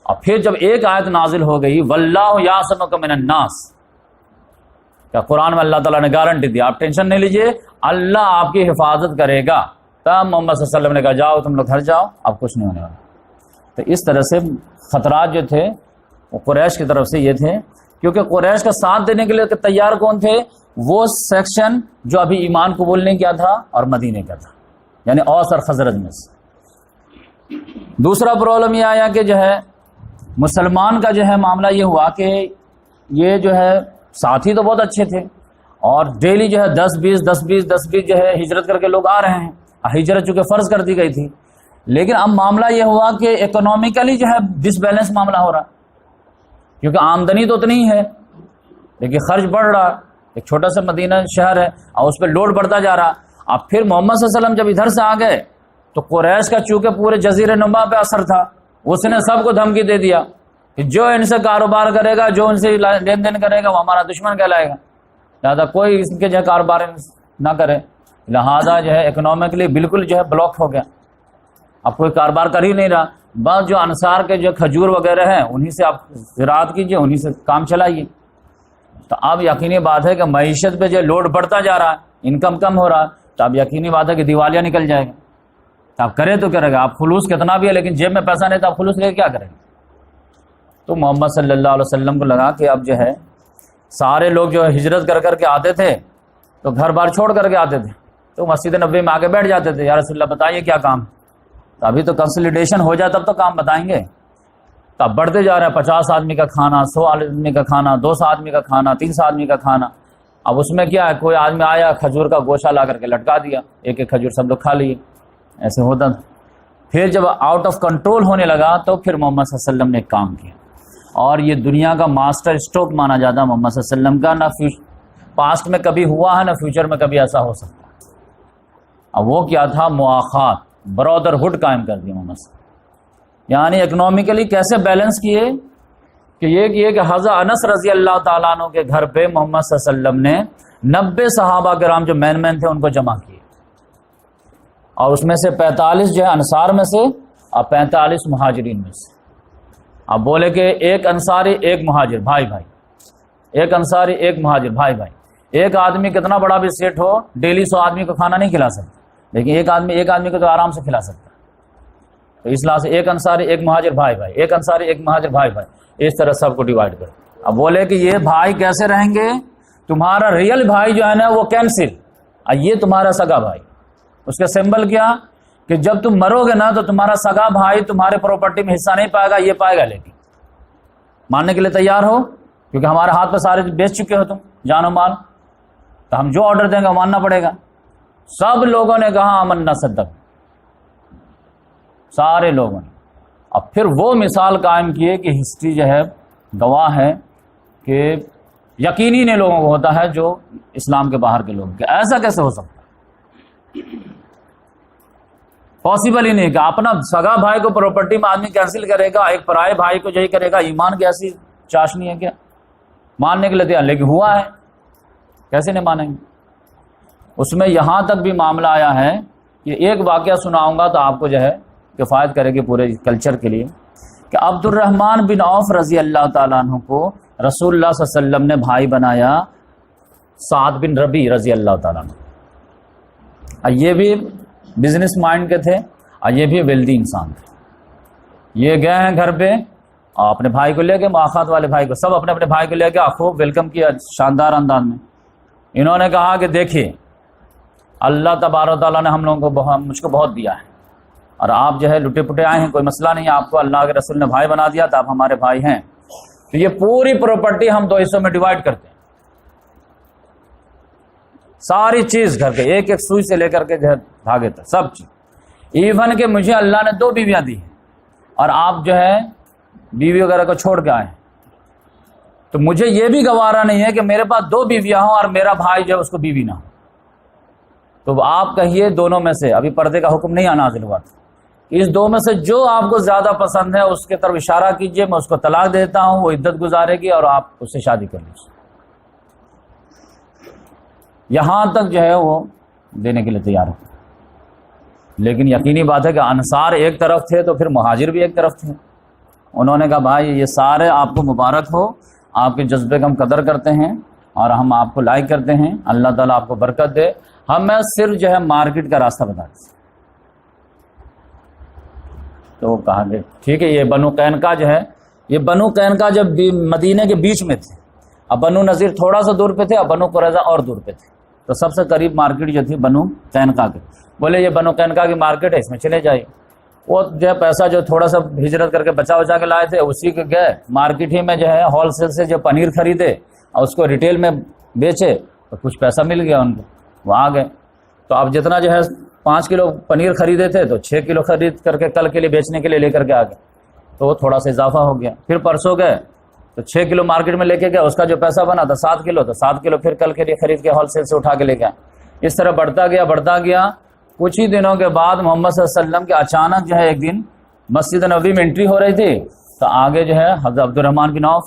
B: اور پھر جب ایک آیت نازل ہو گئی واللہ یعصمک من الناس، کیا قرآن میں اللہ تعالیٰ نے گارنٹی دی آپ ٹینشن نہیں لیجئے اللہ آپ کی حفاظت کرے گا، تب محمد صلی اللہ علیہ وسلم نے کہا جاؤ تم لوگ گھر جاؤ اب کچھ نہیں ہونے والا۔ تو اس طرح سے خطرات جو تھے وہ قریش کی طرف سے یہ تھے، کیونکہ قریش کا ساتھ دینے کے لیے تیار کون تھے؟ وہ سیکشن جو ابھی ایمان قبول نہیں کیا تھا اور مدینے کا تھا، یعنی اوس اور خزرج میں سے۔ دوسرا پرابلم یہ آیا کہ جو ہے مسلمان کا جو ہے معاملہ یہ ہوا کہ یہ جو ہے ساتھی تو بہت اچھے تھے اور ڈیلی جو ہے 10-20 جو ہے ہجرت کر کے لوگ آ رہے ہیں، ہجرت چونکہ فرض کر دی گئی تھی، لیکن اب معاملہ یہ ہوا کہ اکنامیکلی جو ہے ڈس بیلنس معاملہ ہو رہا، کیونکہ آمدنی تو اتنی ہی ہے لیکن خرچ بڑھ رہا، ایک چھوٹا سا مدینہ شہر ہے اور اس پہ لوڈ بڑھتا جا رہا۔ اب پھر محمد صلی اللہ علیہ وسلم جب ادھر سے آ گئے تو قریش کا چونکہ پورے جزیرہ نما پہ اثر تھا، اس نے سب کو دھمکی دے دیا کہ جو ان سے کاروبار کرے گا، جو ان سے لین دین کرے گا وہ ہمارا دشمن کہلائے گا، لہٰذا کوئی اس کے جو ہے کاروبار نہ کرے، لہٰذا جو ہے اکنامکلی بالکل جو ہے بلاک ہو گیا، اب کوئی کاروبار کر ہی نہیں رہا۔ بس جو انصار کے جو کھجور وغیرہ ہیں انہی سے آپ زراعت کیجئے، انہی سے کام چلائیے۔ تو اب یقینی بات ہے کہ معیشت پہ جو لوڈ بڑھتا جا رہا ہے، انکم کم ہو رہا ہے، تو اب یقینی بات ہے کہ دیوالیہ نکل جائے گا، تو آپ کرے تو کرے گا، آپ خلوص کتنا بھی ہے لیکن جیب میں پیسہ نہیں تو آپ خلوص لے کے کیا کریں گے؟ تو محمد صلی اللہ علیہ وسلم کو لگا کہ اب جو ہے سارے لوگ جو ہجرت کر کر کے آتے تھے تو گھر بار چھوڑ کر کے آتے تھے، تو مسجد نبوی میں آ کے بیٹھ جاتے تھے، یا رسول اللہ بتائیے کیا کام، تو ابھی تو کنسلیڈیشن ہو جائے تب تو کام بتائیں گے۔ تو اب بڑھتے جا رہے ہیں، 50 آدمی کا کھانا، 100 آدمی کا کھانا، 200 آدمی کا کھانا، 300 آدمی کا کھانا۔ اب اس میں کیا ہے، کوئی آدمی آیا کھجور کا گوشہ لا کر کے لٹکا دیا، ایک ایک کھجور سب لوگ کھا لیے، ایسے ہوتا تھا۔ پھر جب آؤٹ آف کنٹرول ہونے لگا تو پھر محمد صلی اللہ علیہ وسلم نے ایک کام کیا، اور یہ دنیا کا ماسٹر اسٹروک مانا جاتا ہے محمد صلی اللہ علیہ وسلم کا، نہ پاسٹ میں کبھی ہوا ہے نہ فیوچر میں کبھی ایسا ہو سکتا ہے۔ اب وہ کیا تھا، مواخات، برادرہڈ قائم کر دی محمد صلی اللہ علیہ وسلم، یعنی اکنامیکلی کیسے بیلنس کیے کہ یہ کیے کہ حضرت انس رضی اللہ تعالیٰ عنہ کے گھر پہ محمد صلی اللہ علیہ وسلم نے 90 صحابہ کرام جو مین تھے ان کو جمع کیے، اور اس میں سے 45 جو ہے انصار میں سے اور 45 مہاجرین میں سے۔ اب بولے کہ ایک انصاری ایک مہاجر بھائی بھائی، ایک انصاری ایک مہاجر بھائی بھائی۔ ایک آدمی کتنا بڑا بھی سیٹ ہو ڈیلی 100 آدمی کو کھانا نہیں کھلا سکتا، لیکن ایک آدمی کو تو آرام سے کھلا سکتا ہے۔ تو اس لحاظ سے ایک انصاری ایک مہاجر بھائی بھائی، ایک انصاری ایک مہاجر بھائی بھائی، اس طرح سب کو ڈیوائڈ کر۔ اب بولے کہ یہ بھائی کیسے رہیں گے؟ تمہارا ریئل بھائی جو ہے نا وہ کینسل، اور یہ تمہارا سگا بھائی۔ اس کا سمبل کیا کہ جب تم مرو گے نا تو تمہارا سگا بھائی تمہارے پراپرٹی میں حصہ نہیں پائے گا، یہ پائے گا۔ لیکن ماننے کے لیے تیار ہو؟ کیونکہ ہمارے ہاتھ پہ سارے بیچ چکے ہو تم جان و مال، تو ہم جو آرڈر دیں گے وہ ماننا پڑے گا۔ سب لوگوں نے کہا آمنا صدق، سارے لوگوں نے۔ اب پھر وہ مثال قائم کیے کہ ہسٹری جو ہے گواہ ہے کہ یقینی نے لوگوں کو ہوتا ہے جو اسلام کے باہر کے لوگ، کہ ایسا کیسے ہو سکتا ہے؟ پاسبل ہی نہیں کہ اپنا سگا بھائی کو پراپرٹی میں آدمی کینسل کرے گا، ایک پرائے بھائی کو یہی کرے گا۔ ایمان کی ایسی چاشنی ہے کیا؟ ماننے کے لیے تیار، لیکن ہوا ہے، کیسے نہیں مانیں گے؟ اس میں یہاں تک بھی معاملہ آیا ہے کہ ایک واقعہ سناؤں گا تو آپ کو جو ہے کفایت کرے گی پورے کلچر کے لیے، کہ عبد الرحمن بن عوف رضی اللہ تعالیٰ عنہ کو رسول اللہ صلی اللہ علیہ وسلم نے بھائی بنایا سعد بن ربیع رضی اللہ تعالیٰ عنہ۔ یہ بھی بزنس مائنڈ کے تھے اور یہ بھی ویلدی انسان تھے۔ یہ گئے ہیں گھر پہ اور اپنے بھائی کو لے کے، مواخات والے بھائی کو، سب اپنے اپنے بھائی کو لے کے خوب ویلکم کیا شاندار انداز میں۔ انہوں نے کہا کہ دیکھیے اللہ تبارک و تعالیٰ نے ہم لوگوں کو مجھ کو بہت دیا ہے، اور آپ جو ہے لٹے پٹے آئے ہیں، کوئی مسئلہ نہیں ہے، آپ کو اللہ کے رسول نے بھائی بنا دیا تو آپ ہمارے بھائی ہیں، تو یہ پوری پراپرٹی ہم 2 حصوں میں ڈیوائڈ کرتے ہیں۔ ساری چیز گھر کے ایک ایک سوئی سے لے کر کے جو ہے دھاگے تک سب چیز، ایون کہ مجھے اللہ نے 2 بیویاں دی ہیں اور آپ جو ہے بیوی وغیرہ کو چھوڑ کے آئے ہیں، تو مجھے یہ بھی گوارا نہیں ہے کہ میرے پاس 2 بیویاں ہوں اور میرا بھائی جو ہے اس کو بیوی نہ ہو۔ تو آپ کہیے دونوں میں سے، ابھی پردے کا حکم نہیں نازل ہوا تھا، اس 2 میں سے جو آپ کو زیادہ پسند ہے اس کے طرف اشارہ کیجئے، میں اس کو طلاق دیتا ہوں، وہ عدت گزارے گی اور آپ اس سے شادی کر لیجیے۔ یہاں تک جو ہے وہ دینے کے لیے تیار ہے، لیکن یقینی بات ہے کہ انصار ایک طرف تھے تو پھر مہاجر بھی ایک طرف تھے۔ انہوں نے کہا بھائی یہ سارے آپ کو مبارک ہو، آپ کے جذبے کا ہم قدر کرتے ہیں اور ہم آپ کو لائک کرتے ہیں، اللہ تعالیٰ آپ کو برکت دے، ہمیں صرف جو ہے مارکیٹ کا راستہ بتا دیں۔ تو کہا کہ ٹھیک ہے۔ یہ بنو قینقاع جو ہے، یہ بنو قینقاع جب مدینے کے بیچ میں تھے، اب بنو نذیر تھوڑا سا دور پہ تھے اور بنو قریظہ اور دور پہ تھے، تو سب سے قریب مارکیٹ جو تھی بنو قینقاع کی۔ بولے یہ بنو قینقاع کی مارکیٹ ہے، اس میں چلے جائیے۔ وہ جو ہے پیسہ جو تھوڑا سا ہجرت کر کے بچا کے لائے تھے اسی کے گئے مارکیٹ ہی میں جو ہے ہول سیل سے جو پنیر خریدے اور اس کو ریٹیل میں بیچے تو کچھ پیسہ مل گیا ان کو، وہ آ گئے۔ تو اب جتنا جو ہے 5 کلو پنیر خریدے تھے تو 6 کلو خرید کر کے کل کے لیے بیچنے کے لیے لے کر کے آ گئے، تو وہ تھوڑا سا اضافہ ہو گیا۔ پھر پرسوں گئے تو 6 کلو مارکیٹ میں لے کے گئے، اس کا جو پیسہ بنا تھا 7 کلو، تو 7 کلو پھر کل کے لیے خرید کے ہول سیل سے اٹھا کے لے گئے۔ اس طرح بڑھتا گیا۔ کچھ ہی دنوں کے بعد محمد صلی اللہ علیہ وسلم کے اچانک جو ہے ایک دن مسجد نبوی میں انٹری ہو رہی تھی، تو آگے جو ہے حضرت عبد الرحمن بن عوف،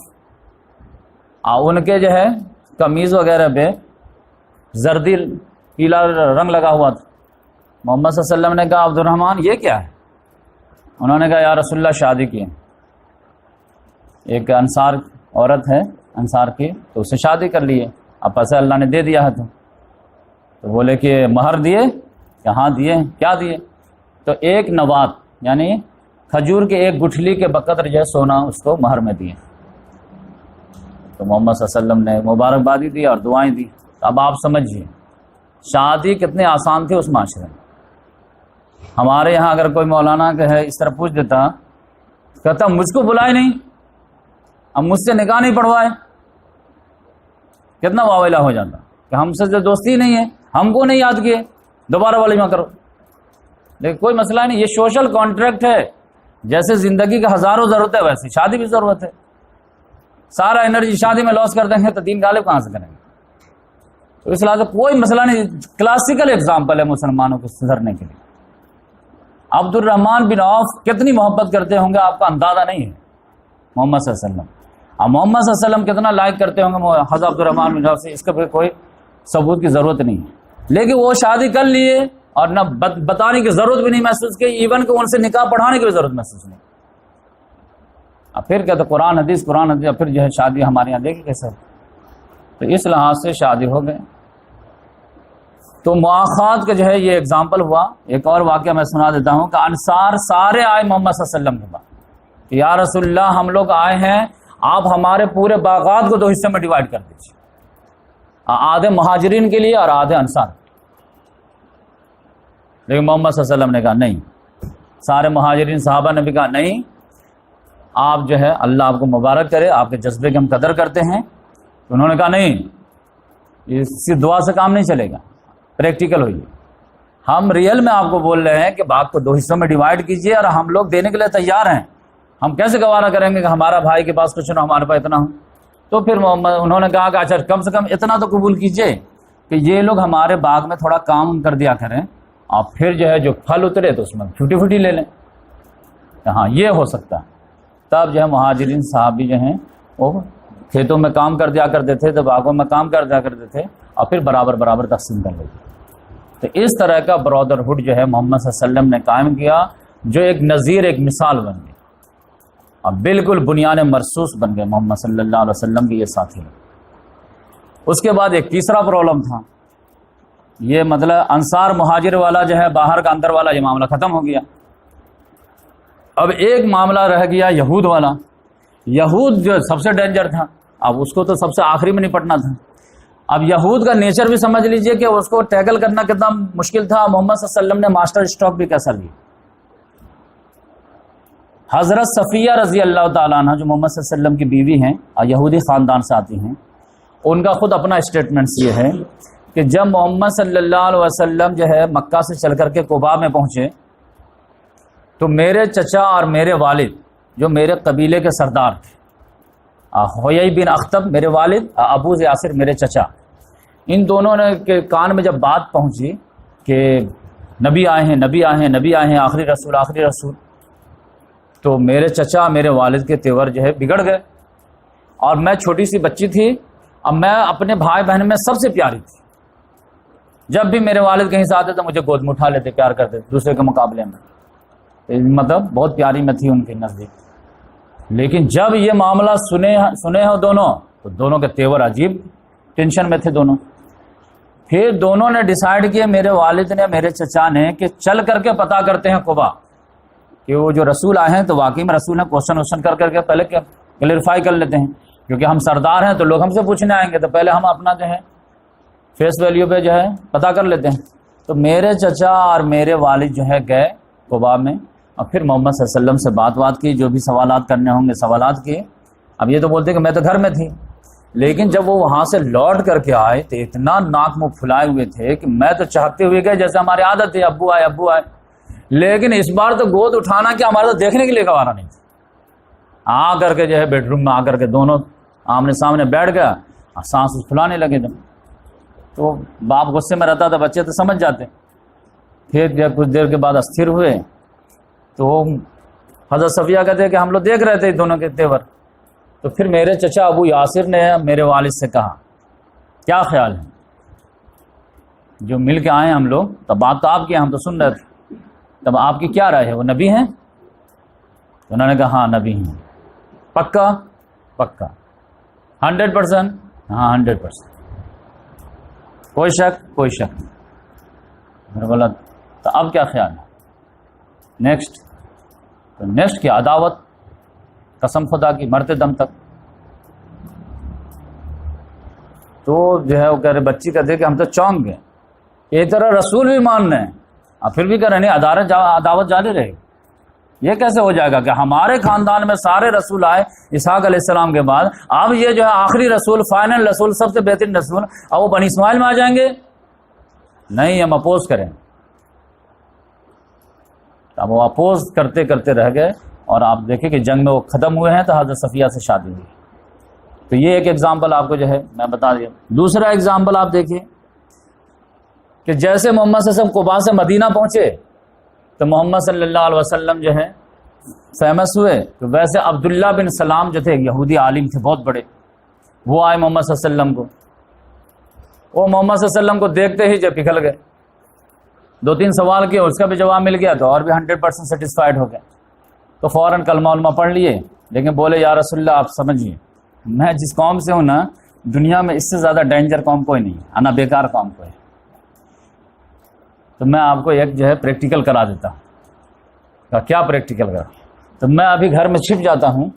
B: ان کے جو ہے قمیض وغیرہ پہ زردی پیلا رنگ لگا ہوا تھا۔ محمد صلی اللہ علیہ وسلم نے کہا عبد الرحمن یہ کیا ہے؟ انہوں نے کہا یا رسول اللہ شادی کی، ایک انصار عورت ہے انصار کی، تو اسے شادی کر لیے، اب پیسہ اللہ نے دے دیا ہے تو بولے کہ مہر دیے؟ کہ ہاں دیے۔ کیا دیے؟ تو ایک نوات یعنی کھجور کے ایک گٹھلی کے بقدر جو ہے سونا اس کو مہر میں دیے۔ تو محمد صلی اللہ علیہ وسلم نے مبارکبادی دی اور دعائیں دی۔ اب آپ سمجھیے شادی کتنی آسان تھی اس معاشرے میں۔ ہمارے یہاں اگر کوئی مولانا کہ ہے اس طرح پوچھ دیتا، کہتا مجھ کو بلائے نہیں، اب مجھ سے نکاح نہیں پڑھوائے، کتنا واویلا ہو جاتا کہ ہم سے جو دوستی نہیں ہے، ہم کو نہیں یاد کیے، دوبارہ ولیمہ کرو۔ لیکن کوئی مسئلہ نہیں، یہ سوشل کانٹریکٹ ہے، جیسے زندگی کا ہزاروں ضرورت ہے ویسے شادی بھی ضرورت ہے۔ سارا انرجی شادی میں لاس کر دیں گے تو دین غالب کہاں سے کریں گے؟ تو اس لحاظ سے کوئی مسئلہ نہیں، کلاسیکل ایگزامپل ہے مسلمانوں کو سدھرنے کے لیے۔ عبد الرحمن بن عوف کتنی محبت کرتے ہوں گے آپ کا اندازہ نہیں ہے محمد صلی اللہ علیہ وسلم، اور محمد صلی اللہ علیہ وسلم کتنا لائک کرتے ہوں گے حضرت عبد الرحمن بن عوف سے، اس کا کوئی ثبوت کی ضرورت نہیں ہے، لیکن وہ شادی کر لیے اور نہ بتانے کی ضرورت بھی نہیں محسوس کی، ایون کہ ان سے نکاح پڑھانے کی بھی ضرورت محسوس نہیں۔ اب پھر کہتے قرآن حدیث، اب پھر جو ہے شادی ہمارے یہاں دیکھیں کیسے، تو اس لحاظ سے شادی ہو گئے۔ تو مواخات کا جو ہے یہ اگزامپل ہوا۔ ایک اور واقعہ میں سنا دیتا ہوں کہ انصار سارے آئے محمد صلی اللہ علیہ وسلم کے بعد کہ یا رسول اللہ ہم لوگ آئے ہیں، آپ ہمارے پورے باغات کو 2 حصے میں ڈیوائڈ کر دیجیے، آدھے مہاجرین کے لیے اور آدھے انصار۔ لیکن محمد صلی اللہ علیہ وسلم نے کہا نہیں، سارے مہاجرین صحابہ نے بھی کہا نہیں، آپ جو ہے اللہ آپ کو مبارک کرے، آپ کے جذبے کی ہم قدر کرتے ہیں۔ تو انہوں نے کہا نہیں، اس دعا سے کام نہیں چلے گا، پریکٹیکل ہوئیے، ہم ریئل میں آپ کو بول رہے ہیں کہ باغ کو 2 حصوں میں ڈیوائڈ کیجئے اور ہم لوگ دینے کے لیے تیار ہیں، ہم کیسے گوارا کریں گے کہ ہمارا بھائی کے پاس کچھ نہ ہمارے پاس اتنا ہو۔ تو پھر انہوں نے کہا کہ اچھا کم سے کم اتنا تو قبول کیجئے کہ یہ لوگ ہمارے باغ میں تھوڑا کام کر دیا کریں، اور پھر جو ہے جو پھل اترے تو اس میں چھوٹی چھوٹی لے لیں، ہاں یہ ہو سکتا ہے۔ تب جو ہے مہاجرین صحابی جو ہیں وہ کھیتوں میں کام کر دیا کرتے تھے، تو باغوں میں کام کر دیا کرتے تھے، اور پھر برابر برابر تقسیم کر لیتے۔ تو اس طرح کا برادرہڈ جو ہے محمد صلی اللہ علیہ وسلم نے قائم کیا، جو ایک نظیر، ایک مثال بن گئی، اور بالکل بنیاد مرصوص بن گئے محمد صلی اللہ علیہ وسلم کے یہ ساتھی۔ اس کے بعد ایک تیسرا پرابلم تھا، یہ مطلب انصار مہاجر والا جو ہے باہر کا اندر والا یہ معاملہ ختم ہو گیا۔ اب ایک معاملہ رہ گیا یہود والا۔ یہود جو سب سے ڈینجر تھا، اب اس کو تو سب سے آخری میں نپٹنا تھا۔ اب یہود کا نیچر بھی سمجھ لیجئے کہ اس کو ٹیکل کرنا کتنا مشکل تھا، محمد صلی اللہ علیہ وسلم نے ماسٹر اسٹروک بھی کیسا لیا۔ حضرت صفیہ رضی اللہ تعالیٰ عنہ جو محمد صلی اللہ علیہ وسلم کی بیوی ہیں اور یہودی خاندان سے آتی ہیں، ان کا خود اپنا اسٹیٹمنٹس یہ ہے کہ جب محمد صلی اللہ علیہ وسلم جو ہے مکہ سے چل کر کے قباء میں پہنچے تو میرے چچا اور میرے والد جو میرے قبیلے کے سردار تھے، حیی بن اخطب میرے والد، ابو یاسر میرے چچا، ان دونوں نے کے کان میں جب بات پہنچی کہ نبی آئے ہیں، نبی آئے ہیں، نبی آئے ہیں، آخری رسول، آخری رسول، تو میرے چچا میرے والد کے تیور جو ہے بگڑ گئے، اور میں چھوٹی سی بچی تھی، اب میں اپنے بھائی بہن میں سب سے پیاری تھی، جب بھی میرے والد کہیں سے آتے تو مجھے گود میں اٹھا لیتے، پیار کرتے دوسرے کے مقابلے میں، مطلب بہت پیاری میں تھی ان کے نزدیک۔ لیکن جب یہ معاملہ سنے ہو دونوں، تو دونوں کے تیور عجیب ٹینشن میں تھے دونوں۔ پھر دونوں نے ڈیسائیڈ کیا، میرے والد نے میرے چچا نے، کہ چل کر کے پتہ کرتے ہیں قباء کہ وہ جو رسول آئے ہیں تو واقعی میں رسول ہیں، کوشچن کر کے پہلے کلیئرفائی کر لیتے ہیں، کیونکہ ہم سردار ہیں تو لوگ ہم سے پوچھنے آئیں گے، تو پہلے ہم اپنا جو ہے فیس ویلیو پہ جو ہے پتہ کر لیتے ہیں۔ تو میرے چچا اور میرے والد جو ہے گئے قباء میں، اور پھر محمد صلی اللہ علیہ وسلم سے بات کی، جو بھی سوالات کرنے ہوں گے سوالات کیے۔ اب یہ تو بولتے کہ میں تو گھر میں تھی، لیکن جب وہ وہاں سے لوٹ کر کے آئے تو اتنا ناک منہ پھلائے ہوئے تھے کہ میں تو چاہتے ہوئے گئے، جیسے ہماری عادت ہے ابو آئے ابو آئے، لیکن اس بار تو گود اٹھانا کہ ہمارا تو دیکھنے کے لیے گوارا نہیں تھا۔ آ کر کے جو ہے بیڈ روم میں آ کر کے دونوں آمنے سامنے بیٹھ گیا، سانس پھلانے لگے تھے۔ تو باپ غصے میں رہتا تھا، بچے تو سمجھ جاتے۔ پھر جب کچھ دیر کے بعد استھر ہوئے تو حضرت صفیہ کہتے ہیں کہ ہم لوگ دیکھ رہے تھے دونوں کے تیور۔ تو پھر میرے چچا ابو یاسر نے میرے والد سے کہا کیا خیال ہے، جو مل کے آئے ہم لوگ، تب بات تو آپ کی ہم تو سن رہے تھے، تب آپ کی کیا رائے ہے، وہ نبی ہیں؟ تو انہوں نے کہا ہاں نبی ہیں۔ پکا؟ پکا 100%؟ ہاں 100%۔ کوئی شک؟ کوئی شک نہیں۔ میں نے بولا تو اب کیا خیال ہے نیکسٹ؟ تو نیکسٹ کی عداوت، قسم خدا کی، مرتے دم تک۔ تو جو ہے وہ کہہ رہے، بچی کہتے کہ ہم تو چونک گئے، ایک طرح رسول بھی مان رہے ہیں اور پھر بھی کہہ رہے نہیں، عداوت جاری رہے گی، یہ کیسے ہو جائے گا کہ ہمارے خاندان میں سارے رسول آئے اسحاق علیہ السلام کے بعد، اب یہ جو ہے آخری رسول، فائنل رسول، سب سے بہترین رسول، اب وہ بنی اسماعیل میں آ جائیں گے؟ نہیں، ہم اپوز کریں۔ اب وہ اپوز کرتے کرتے رہ گئے، اور آپ دیکھیں کہ جنگ میں وہ ختم ہوئے ہیں تو حضرت صفیہ سے شادی ہوئی۔ تو یہ ایک ایگزامپل آپ کو جو ہے میں بتا دیا۔ دوسرا ایگزامپل آپ دیکھیے کہ جیسے محمد صلی اللہ علیہ وسلم قباء سے مدینہ پہنچے تو محمد صلی اللہ علیہ وسلم جو ہے فیمس ہوئے، تو ویسے عبداللہ بن سلام جو تھے یہودی عالم تھے بہت بڑے، وہ آئے محمد صلی اللہ علیہ وسلم کو، وہ محمد صلی اللہ علیہ وسلم کو دیکھتے ہی جو پگھل گئے. 2-3 سوال کیے, اس کا بھی جواب مل گیا تو اور بھی 100% سیٹسفائڈ ہو گئے. تو فوراً کلمہ علمہ پڑھ لیے, لیکن بولے یا رسول اللہ آپ سمجھیے میں جس قوم سے ہوں نا, دنیا میں اس سے زیادہ ڈینجر قوم کوئی نہیں ہے, انا بیکار قوم کوئی ہے. تو میں آپ کو ایک جو ہے پریکٹیکل کرا دیتا ہوں. کیا پریکٹیکل کرا؟ تو میں ابھی گھر میں چھپ جاتا ہوں,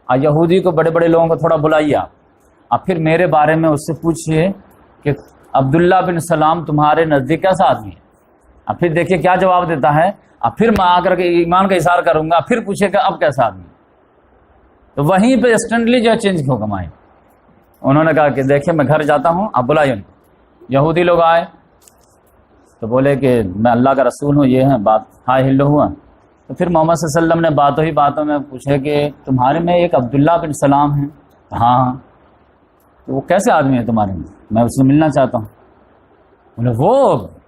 B: یہودی کو بڑے بڑے لوگوں کو تھوڑا بلائیے آپ پھر میرے بارے میں اس سے پوچھئے کہ عبداللہ بن سلام تمہارے نزدیک کیسا آدمی ہے. اب پھر دیکھیے کیا جواب دیتا ہے. اب پھر میں آ کر کے ایمان کا اظہار کروں گا, پھر پوچھے کہ اب کیسا آدمی. تو وہیں پہ انسٹنٹلی جو ہے چینج ہو گمائے. انہوں نے کہا کہ دیکھیے میں گھر جاتا ہوں, آپ بلائیے ان کو. یہودی لوگ آئے تو بولے کہ میں اللہ کا رسول ہوں, یہ ہے بات, ہائے ہلو ہوا. تو پھر محمد صلی اللہ علیہ وسلم نے باتوں ہی باتوں میں پوچھے کہ تمہارے میں ایک عبداللہ بن سلام ہے. ہاں. تو وہ کیسے آدمی ہے تمہارے میں اس سے ملنا چاہتا ہوں. بولے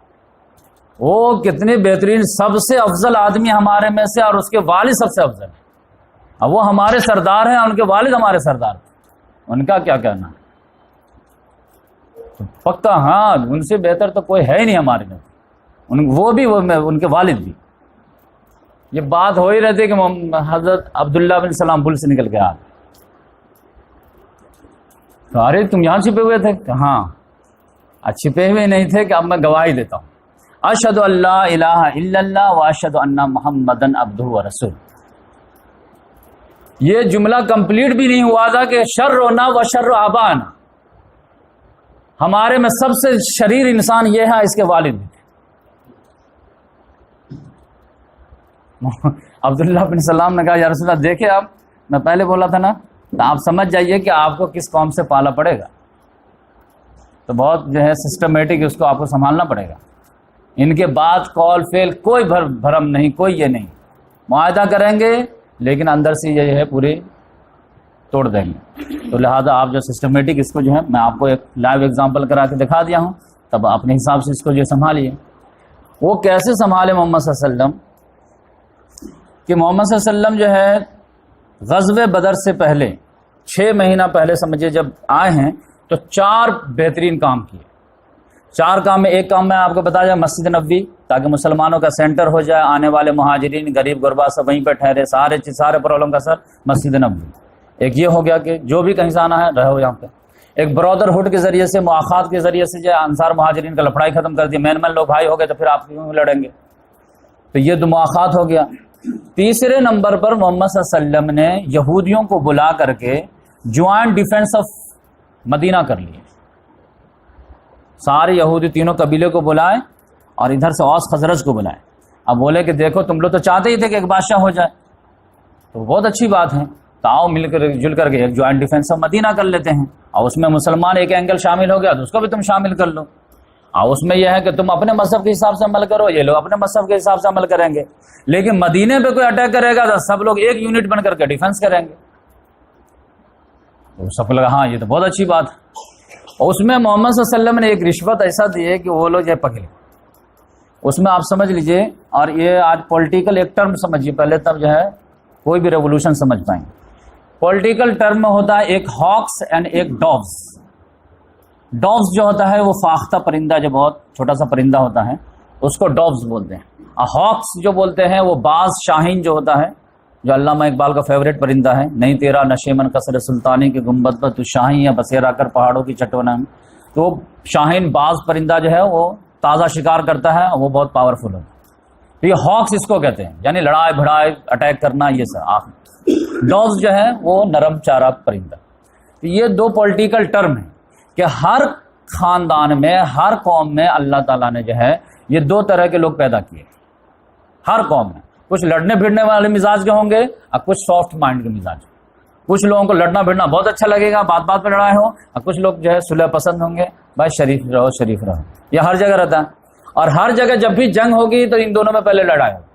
B: وہ کتنے بہترین, سب سے افضل آدمی ہمارے میں سے, اور اس کے والد سب سے افضل ہے. اب وہ ہمارے سردار ہیں, ان کے والد ہمارے سردار ہیں, ان کا کیا کہنا ہے. تو پکا ہاں, ان سے بہتر تو کوئی ہے ہی نہیں ہمارے میں. وہ بھی ان کے والد بھی. یہ بات ہو ہی رہتی کہ حضرت عبداللہ بن سلام بل سے نکل کے آ گئے. تو ارے تم یہاں چھپے ہوئے تھے؟ کہ ہاں. چھپے ہوئے نہیں تھے کہ اب میں گواہی دیتا ہوں, اشہد ان لا الہ الا اللہ واشہد ان محمدن عبدہ ورسول. یہ جملہ کمپلیٹ بھی نہیں ہوا تھا کہ شرنا و شر آبانا, ہمارے میں سب سے شریر انسان یہ ہے, اس کے والد بھی. عبداللہ بن سلام نے کہا یا رسول اللہ دیکھیں آپ, میں پہلے بولا تھا نا, تو آپ سمجھ جائیے کہ آپ کو کس قوم سے پالا پڑے گا. تو بہت جو ہے سسٹمیٹک اس کو آپ کو سنبھالنا پڑے گا. ان کے بعد کال فیل کوئی بھرم نہیں, کوئی یہ نہیں. معاہدہ کریں گے لیکن اندر سے یہ ہے پوری توڑ دیں گے. تو لہٰذا آپ جو سسٹمیٹک اس کو جو ہے میں آپ کو ایک لائیو ایگزامپل کرا کے دکھا دیا ہوں, تب اپنے حساب سے اس کو جو سنبھالیے. وہ کیسے سنبھالے محمد صلی اللہ علیہ وسلم کہ محمد صلی اللہ علیہ وسلم جو ہے غزوہ بدر سے پہلے 6 مہینہ پہلے سمجھے جب آئے ہیں تو 4 بہترین کام کیے. 4 کام میں ایک کام میں آپ کو بتا جائے, مسجد نبوی تاکہ مسلمانوں کا سینٹر ہو جائے, آنے والے مہاجرین غریب غربا سب وہیں پہ ٹھہرے, سارے پرابلم کا سر مسجد نبوی. ایک یہ ہو گیا کہ جو بھی کہیں سے آنا ہے رہو یہاں پہ. ایک برادر ہوڈ کے ذریعے سے, مواخات کے ذریعے سے جو انصار مہاجرین کا لفڑائی ختم کر دی. مین لوگ بھائی ہو گئے تو پھر آپ کیوں لڑیں گے, تو یہ 2 مواخات ہو گیا. تیسرے نمبر پر محمد صلی اللہ علیہ وسلم نے یہودیوں کو بلا کر کے جوائنٹ ڈیفنس آف مدینہ کر لیے. سارے یہودی تینوں قبیلے کو بلائے اور ادھر سے اوس خزرج کو بلائے. اب بولے کہ دیکھو تم لوگ تو چاہتے ہی تھے کہ ایک بادشاہ ہو جائے, تو بہت اچھی بات ہے, تو آؤ مل کر جل کر کے ایک جوائنٹ ڈیفنس آف مدینہ کر لیتے ہیں. اور اس میں مسلمان ایک اینگل شامل ہو گیا تو اس کو بھی تم شامل کر لو. اور اس میں یہ ہے کہ تم اپنے مذہب کے حساب سے عمل کرو, یہ لوگ اپنے مذہب کے حساب سے عمل کریں گے. لیکن مدینے پہ کوئی اٹیک کرے گا تو سب لوگ ایک یونٹ بن کر کے ڈیفنس کریں گے. تو سب لوگ ہاں یہ تو بہت اچھی بات ہے. اس میں محمد صلی اللہ علیہ وسلم نے ایک رشوت ایسا دی ہے کہ وہ لوگ یہ پکڑے. اس میں آپ سمجھ لیجئے, اور یہ آج پولیٹیکل ایک ٹرم سمجھیے پہلے, تب جو ہے کوئی بھی ریولوشن سمجھ پائیں. پولیٹیکل ٹرم میں ہوتا ہے ایک ہاکس اینڈ ایک ڈوگز. ڈوگز جو ہوتا ہے وہ فاختہ پرندہ, جو بہت چھوٹا سا پرندہ ہوتا ہے, اس کو ڈوگز بولتے ہیں. اور ہاکس جو بولتے ہیں وہ باز شاہین جو ہوتا ہے, جو علامہ اقبال کا فیوریٹ پرندہ ہے, نہیں تیرا نشیمن قصر سلطانی کی گنبد پر تو شاہین یا بسیرا کر پہاڑوں کی چٹونا میں. تو شاہین باز پرندہ جو ہے وہ تازہ شکار کرتا ہے اور وہ بہت پاورفل ہوتا ہے. تو یہ ہاکس اس کو کہتے ہیں, یعنی لڑائی بھڑائی اٹیک کرنا, یہ سر. ڈوگز جو ہے وہ نرم چارہ پرندہ. تو یہ 2 پولیٹیکل ٹرم ہیں کہ ہر خاندان میں, ہر قوم میں اللہ تعالیٰ نے جو ہے یہ 2 طرح کے لوگ پیدا کیے. ہر قوم میں کچھ لڑنے بھیڑنے والے مزاج کے ہوں گے اور کچھ سافٹ مائنڈ کے مزاج. کچھ لوگوں کو لڑنا بھیڑنا بہت اچھا لگے گا, بات بات پہ لڑائے ہوں, اور کچھ لوگ جو ہے صلح پسند ہوں گے, بھائی شریف رہو شریف رہو. یہ ہر جگہ رہتا ہے. اور ہر جگہ جب بھی جنگ ہوگی تو ان دونوں میں پہلے لڑائی ہوگی.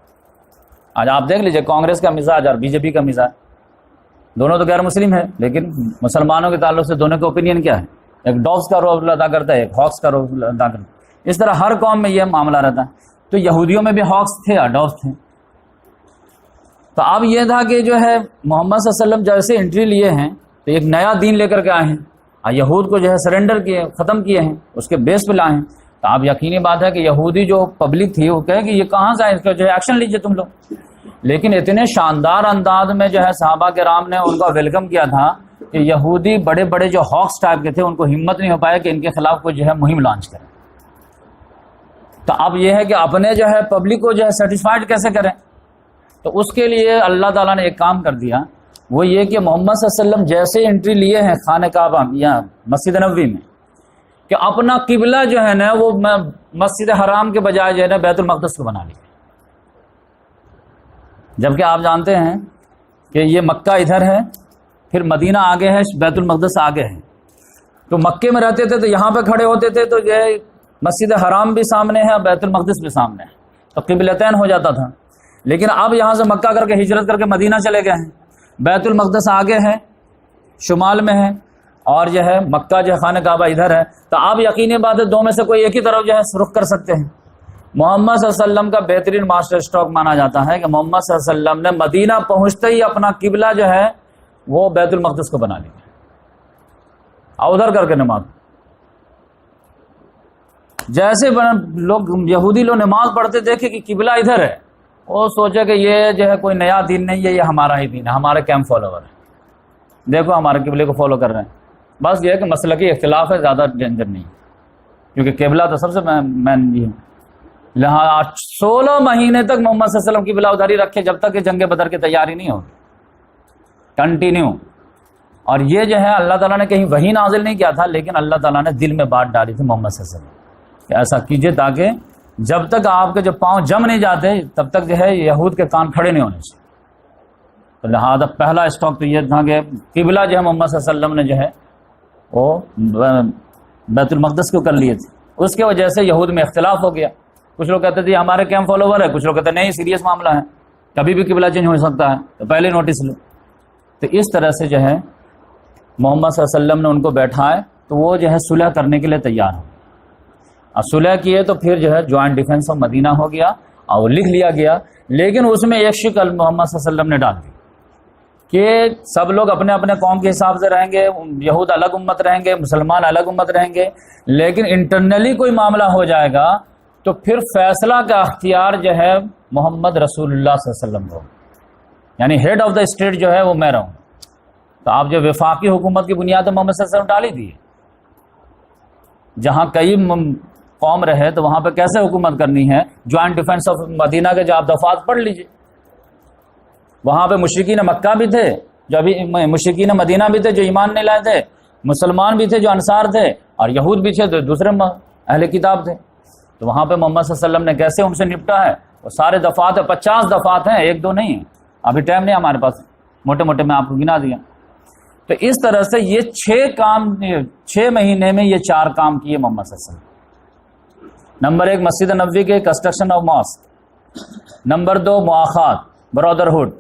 B: آج آپ دیکھ لیجئے کانگریس کا مزاج اور بی جے پی کا مزاج, دونوں تو غیر مسلم ہے, لیکن مسلمانوں کے تعلق سے دونوں کا اوپینین کیا ہے, ایک ڈوگز کا رول ادا کرتا ہے, ایک ہاکس کا رول ادا کرتا ہے. اس طرح ہر قوم میں یہ معاملہ رہتا ہے. تو یہودیوں میں بھی ہاکس تھے اور ڈوگز تھے. تو اب یہ تھا کہ جو ہے محمد صلی اللہ علیہ وسلم جیسے انٹری لیے ہیں تو ایک نیا دین لے کر کے آئے ہیں, یہود کو جو ہے سرنڈر کیے، ختم کیے ہیں، اس کے بیس پہ لائے ہیں. تو آپ یقینی بات ہے کہ یہودی جو پبلک تھی وہ کہے کہ یہ کہاں سے ہے، اس کا جو ہے ایکشن لیجئے تم لوگ. لیکن اتنے شاندار انداز میں جو ہے صحابہ کرام نے ان کا ویلکم کیا تھا کہ یہودی بڑے بڑے جو ہاکس ٹائپ کے تھے ان کو ہمت نہیں ہو پایا کہ ان کے خلاف کوئی جو ہے مہم لانچ کرے. تو اب یہ ہے کہ اپنے جو ہے پبلک کو جو ہے سیٹسفائڈ کیسے کریں. تو اس کے لیے اللہ تعالیٰ نے ایک کام کر دیا، وہ یہ کہ محمد صلی اللہ علیہ وسلم جیسے انٹری لیے ہیں خانہ کعبہ یا مسجد نبوی میں، کہ اپنا قبلہ جو ہے نا وہ مسجد حرام کے بجائے جو ہے نا بیت المقدس کو بنا لیا. جبکہ آپ جانتے ہیں کہ یہ مکہ ادھر ہے، پھر مدینہ آگے ہے، بیت المقدس آگے ہے. تو مکے میں رہتے تھے تو یہاں پہ کھڑے ہوتے تھے تو یہ مسجد حرام بھی سامنے ہے اور بیت المقدس بھی سامنے ہے، تو قبلتین ہو جاتا تھا. لیکن اب یہاں سے مکہ کر کے ہجرت کر کے مدینہ چلے گئے ہیں، بیت المقدس آگے ہے، شمال میں ہے، اور جو ہے مکہ جو ہے خانہ کعبہ ادھر ہے. تو آپ یقینی بات ہے دو میں سے کوئی ایک ہی طرف جو ہے رخ کر سکتے ہیں. محمد صلی اللہ علیہ وسلم کا بہترین ماسٹر اسٹروک مانا جاتا ہے کہ محمد صلی اللہ علیہ وسلم نے مدینہ پہنچتے ہی اپنا قبلہ جو ہے وہ بیت المقدس کو بنا لیا اور ادھر کر کے نماز. جیسے لوگ یہودی لوگ نماز پڑھتے دیکھے کہ قبلہ ادھر ہے، وہ سوچے کہ یہ جو ہے کوئی نیا دین نہیں ہے، یہ ہمارا ہی دین ہے، ہمارے کیمپ فالوور ہے، دیکھو ہمارے قبلے کو فالو کر رہے ہیں. بس یہ ہے کہ مسلکی اختلاف ہے، زیادہ ڈینجر نہیں، کیونکہ قبلہ تو سب سے مین یہ ہے. لہٰذا 16 مہینے تک محمد صلی اللہ علیہ وسلم کی قبلہ ادھر ہی رکھے جب تک کہ جنگ بدر کی تیاری نہیں ہوگی، کنٹینیو. اور یہ جو ہے اللہ تعالیٰ نے کہیں وہی نازل نہیں کیا تھا، لیکن اللہ تعالیٰ نے دل میں بات ڈالی تھی محمد صلی اللہ علیہ وسلم کہ ایسا کیجئے تاکہ جب تک آپ کے جو پاؤں جم نہیں جاتے تب تک جو ہے یہود کے کان کھڑے نہیں ہونے چاہیے. تو لہٰذا پہلا اسٹاک تو یہ تھا کہ قبلہ جو ہے محمد صلی اللہ علیہ وسلم نے جو ہے وہ بیت المقدس کو کر لیے تھے. اس کے وجہ سے یہود میں اختلاف ہو گیا. کچھ لوگ کہتے تھے ہمارے کیمپ فالوور ہے، کچھ لوگ کہتے ہیں نہیں سیریس معاملہ ہے، کبھی بھی قبلہ چینج ہو سکتا ہے، تو پہلے نوٹس لو. تو اس طرح سے جو ہے محمد صلی اللہ علیہ وسلم نے ان کو بیٹھائے تو وہ جو ہے صلح کرنے کے لیے تیار ہو. اب صلح کیے تو پھر جو ہے جوائنٹ ڈیفنس آف مدینہ ہو گیا اور وہ لکھ لیا گیا. لیکن اس میں ایک شکل محمد صلی اللہ علیہ وسلم نے ڈال دی کہ سب لوگ اپنے اپنے قوم کے حساب سے رہیں گے، یہود الگ امت رہیں گے، مسلمان الگ امت رہیں گے. لیکن انٹرنلی کوئی معاملہ ہو جائے گا تو پھر فیصلہ کا اختیار جو ہے محمد رسول اللہ صلی اللہ علیہ وسلم کو، یعنی ہیڈ آف دا اسٹیٹ جو ہے وہ میں رہوں. تو آپ جو وفاقی حکومت کی بنیاد محمد صلی اللہ علیہ وسلم ڈالی دی، جہاں کئی قوم رہے تو وہاں پہ کیسے حکومت کرنی ہے. جوائنٹ ڈیفنس آف مدینہ کے جو آپ دفعات پڑھ لیجئے، وہاں پہ مشرکین مکہ بھی تھے، جو ابھی مشرکین مدینہ بھی تھے جو ایمان نہیں لائے تھے، مسلمان بھی تھے جو انصار تھے، اور یہود بھی تھے جو دوسرے اہل کتاب تھے. تو وہاں پہ محمد صلی اللہ علیہ وسلم نے کیسے ان سے نپٹا ہے. وہ سارے دفعات ہیں، 50 دفعات ہیں، ایک دو نہیں ہیں. ابھی ٹائم نہیں ہمارے پاس، موٹے موٹے میں آپ کو گنا دیا. تو اس طرح سے یہ 6 مہینے میں یہ 4 کام کیے محمد صلی اللہ علیہ وسلم. نمبر 1 مسجد نبوی کے کنسٹرکشن آف ماسک، نمبر 2 مواخات brotherhood,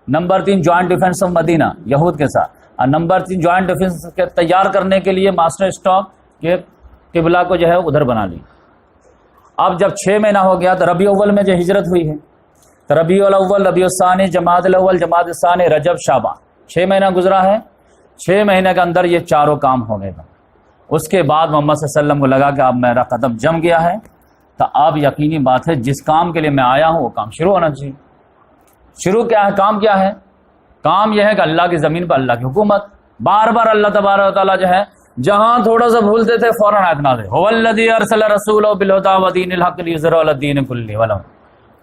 B: number 3 joint defence of Medina یہود کے ساتھ، اور نمبر 3 جوائنٹ ڈیفنس کے تیار کرنے کے لیے ماسٹر اسٹاک کے قبلہ کو جو ہے ادھر بنا لی. اب جب 6 مہینہ ہو گیا تو ربیع اول میں جو ہجرت ہوئی ہے، تو ربیع الاول، ربیع الثانی، جمادی الاول، جمادی الثانی، رجب، شعبان، 6 مہینہ گزرا ہے. 6 مہینے کے اندر یہ چاروں کام ہو گئے. اس کے بعد محمد صلی اللہ علیہ وسلم کو لگا کہ اب میرا قدم جم گیا ہے، تو اب یقینی بات ہے جس کام کے لیے میں آیا ہوں وہ کام شروع ہونا چاہیے. شروع کیا ہے؟ کام کیا ہے؟ کام یہ ہے کہ اللہ کی زمین پر اللہ کی حکومت. بار بار اللہ تبارک و تعالیٰ جو ہے جہاں تھوڑا سا بھولتے تھے فوراً آیت نازل، هو الذی ارسل رسولہ بالہدی ودین الحق لیظہرہ علی الدین کلہ ولو.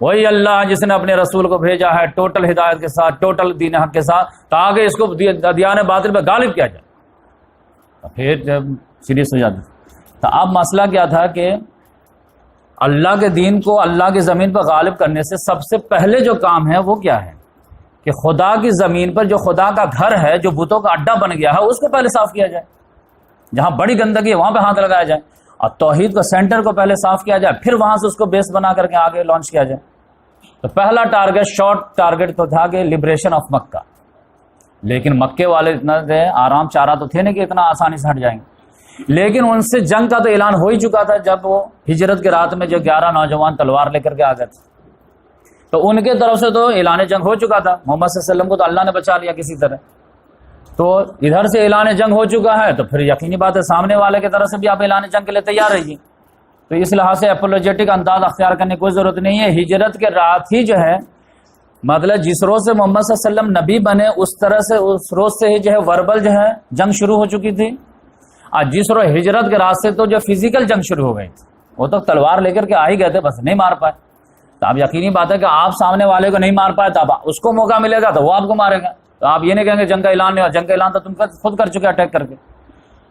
B: وہی اللہ جس نے اپنے رسول کو بھیجا ہے ٹوٹل ہدایت کے ساتھ، ٹوٹل دین حق کے ساتھ، تاکہ اس کو ادیان باطل پہ غالب کیا جائے. پھر جب سیریس ہو جاتا. تو اب مسئلہ کیا تھا کہ اللہ کے دین کو اللہ کی زمین پر غالب کرنے سے سب سے پہلے جو کام ہے وہ کیا ہے کہ خدا کی زمین پر جو خدا کا گھر ہے، جو بتوں کا اڈا بن گیا ہے، اس کو پہلے صاف کیا جائے. جہاں بڑی گندگی ہے وہاں پہ ہاتھ لگایا جائے، اور توحید کو سینٹر کو پہلے صاف کیا جائے، پھر وہاں سے اس کو بیس بنا کر کے آگے لانچ کیا جائے. تو پہلا ٹارگٹ، شارٹ ٹارگٹ تو تھا کہ لبریشن آف مکہ. لیکن مکے والے اتنا آرام چارہ تو تھے نہیں کہ اتنا آسانی سے ہٹ جائیں گے. لیکن ان سے جنگ کا تو اعلان ہو ہی چکا تھا جب وہ ہجرت کی رات میں جو 11 نوجوان تلوار لے کر کے آ گئے تھے، تو ان کے طرف سے تو اعلان جنگ ہو چکا تھا. محمد صلی اللہ علیہ وسلم کو تو اللہ نے بچا لیا کسی طرح. تو ادھر سے اعلان جنگ ہو چکا ہے تو پھر یقینی بات ہے سامنے والے کی طرف سے بھی آپ اعلان جنگ کے لیے تیار رہیے. تو اس لحاظ سے اپولوجیٹک انداز اختیار کرنے کی کوئی ضرورت نہیں ہے. ہجرت کے رات ہی جو ہے مطلب جس روز سے محمد صلی اللہ علیہ وسلم نبی بنے اس طرح سے اس روز سے ہی جو ہے وربل جو ہے جنگ شروع ہو چکی تھی. اور جس روز ہجرت کے راستے تو جو فزیکل جنگ شروع ہو گئی تھی وہ تو تلوار لے کر کے آ ہی گئے تھے, بس نہیں مار پائے. تو اب یقینی بات ہے کہ آپ سامنے والے کو نہیں مار پائے تو اب اس کو موقع ملے گا تو وہ آپ کو مارے گا. تو آپ یہ نہیں کہیں گے جنگ کا اعلان نہیں ہوا, جنگ کا اعلان تو تم خود کر چکے اٹیک کر کے.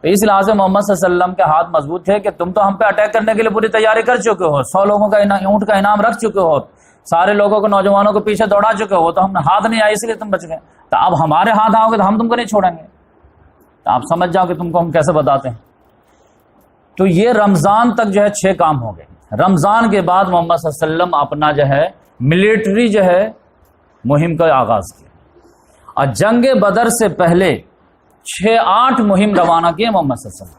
B: تو اس لحاظ سے محمد صلی اللہ علیہ وسلم کے ہاتھ مضبوط تھے کہ تم تو ہم پہ اٹیک کرنے کے لیے پوری تیاری کر چکے ہو, 100 لوگوں کا اونٹ کا انعام رکھ چکے ہو, سارے لوگوں کو نوجوانوں کو پیچھے دوڑا چکے ہو, تو ہم نے ہاتھ نہیں آئے اس لیے تم بچ گئے. تو اب ہمارے ہاتھ آؤ گے تو ہم تم کو نہیں چھوڑیں گے. تو آپ سمجھ جاؤ کہ تم کو ہم کیسے بتاتے ہیں. تو یہ رمضان تک جو ہے 6 کام ہو گئے. رمضان کے بعد محمد صلی اللہ علیہ وسلم اپنا جو ہے ملٹری جو ہے مہم کا آغاز کیا, اور جنگ بدر سے پہلے 6-8 مہم روانہ کیے محمد صلی اللہ علیہ وسلم.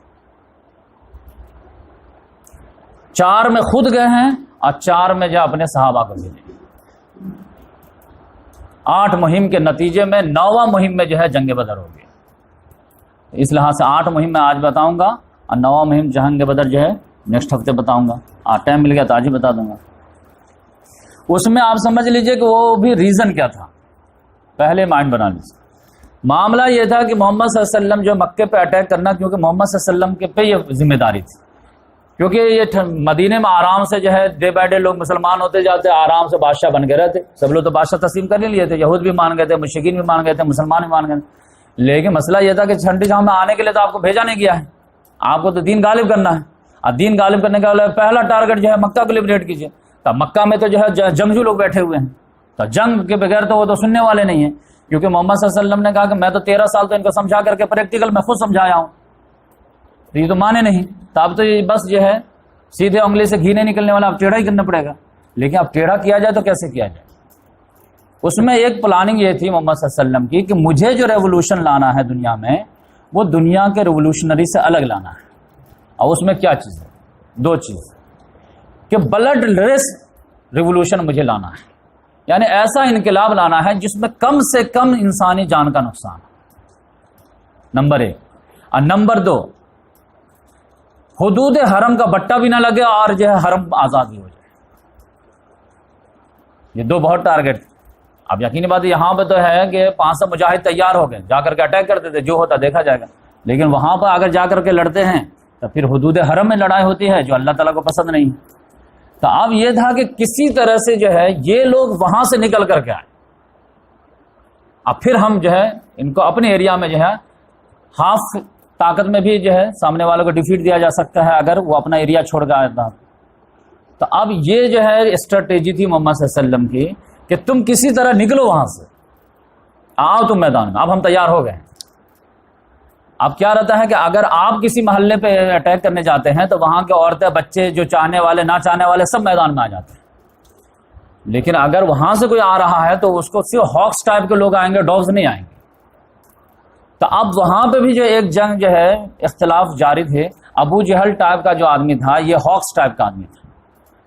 B: 4 میں خود گئے ہیں اور 4 میں جو اپنے صحابہ کو بھیجے. 8 مہم کے نتیجے میں 9واں مہم میں جو ہے جنگ بدر ہو گئی. اس لحاظ سے 8 مہم میں آج بتاؤں گا اور 9واں مہم جنگ بدر جو ہے نیکسٹ ہفتے بتاؤں گا. ٹائم مل گیا تو آج ہی بتا دوں گا. اس میں آپ سمجھ لیجئے کہ وہ بھی ریزن کیا تھا, پہلے مائنڈ بنا لیجیے. معاملہ یہ تھا کہ محمد صلی اللہ علیہ وسلم جو مکے پہ اٹیک کرنا, کیونکہ محمد صلی اللہ علیہ وسلم کے پہ یہ ذمہ داری تھی, کیونکہ یہ مدینے میں آرام سے جو ہے ڈے بائی ڈے لوگ مسلمان ہوتے جاتے, آرام سے بادشاہ بن گئے رہتے. سب لوگ تو بادشاہ تسلیم کر لیے تھے, یہود بھی مان گئے تھے, مشرکین بھی مان گئے تھے, مسلمان بھی مان گئے تھے. لیکن مسئلہ یہ تھا کہ ٹھنڈی چھاؤں میں آنے کے لیے تو آپ کو بھیجا نہیں گیا ہے, آپ کو تو دین غالب کرنا ہے. اور دین غالب کرنے کا پہلا ٹارگٹ جو ہے مکہ کو لبریٹ کیجیے. تو مکہ میں تو جو ہے جنگجو لوگ بیٹھے ہوئے ہیں, تو جنگ کے بغیر تو وہ تو سننے والے نہیں ہیں, کیونکہ محمد صلی اللہ علیہ وسلم نے کہا کہ میں تو 13 سال تو ان کو سمجھا کر کے پریکٹیکل میں خود سمجھایا ہوں, تو یہ تو مانے نہیں. تو اب تو یہ بس جو ہے سیدھے انگلی سے گھی نہیں نکلنے والا, اب ٹیڑھا ہی کرنا پڑے گا. لیکن اب ٹیڑھا کیا جائے تو کیسے کیا جائے؟ اس میں ایک پلاننگ یہ تھی محمد صلی اللہ علیہ وسلم کی کہ مجھے جو ریولوشن لانا ہے دنیا میں وہ دنیا کے ریولوشنری سے الگ لانا ہے. اور اس میں کیا چیز ہے؟ 2 چیز, کہ بلڈ لیس ریولوشن مجھے لانا ہے, یعنی ایسا انقلاب لانا ہے جس میں کم سے کم انسانی جان کا نقصان ہے, نمبر 1. اور نمبر 2, حدود حرم کا بٹا بھی نہ لگے اور جو ہے حرم آزاد بھی ہو جائے. یہ 2 بہت ٹارگٹ. اب یقینی بات یہاں پہ تو ہے کہ 500 مجاہد تیار ہو گئے, جا کر کے اٹیک کرتے تھے, جو ہوتا دیکھا جائے گا. لیکن وہاں پر اگر جا کر کے لڑتے ہیں تو پھر حدود حرم میں لڑائی ہوتی ہے جو اللہ تعالیٰ کو پسند نہیں. تو اب یہ تھا کہ کسی طرح سے جو ہے یہ لوگ وہاں سے نکل کر کے آئے, اب پھر ہم جو ہے ان کو اپنے ایریا میں جو ہے ہاف طاقت میں بھی جو ہے سامنے والوں کو ڈیفیٹ دیا جا سکتا ہے اگر وہ اپنا ایریا چھوڑ کے آیا تھا. تو اب یہ جو ہے اسٹریٹجی تھی محمد صلی اللہ علیہ وسلم کی کہ تم کسی طرح نکلو وہاں سے, آؤ تم میدان میں. اب ہم تیار ہو گئے. اب کیا رہتا ہے کہ اگر آپ کسی محلے پہ اٹیک کرنے جاتے ہیں تو وہاں کے عورتیں, بچے, جو چاہنے والے نہ چاہنے والے سب میدان میں آ جاتے ہیں. لیکن اگر وہاں سے کوئی آ رہا ہے تو اس کو صرف ہاکس ٹائپ کے لوگ آئیں گے, ڈاگز نہیں آئیں گے. تو اب وہاں پہ بھی جو ایک جنگ جو ہے اختلاف جاری تھے. ابو جہل ٹائپ کا جو آدمی تھا یہ ہاکس ٹائپ کا آدمی تھا,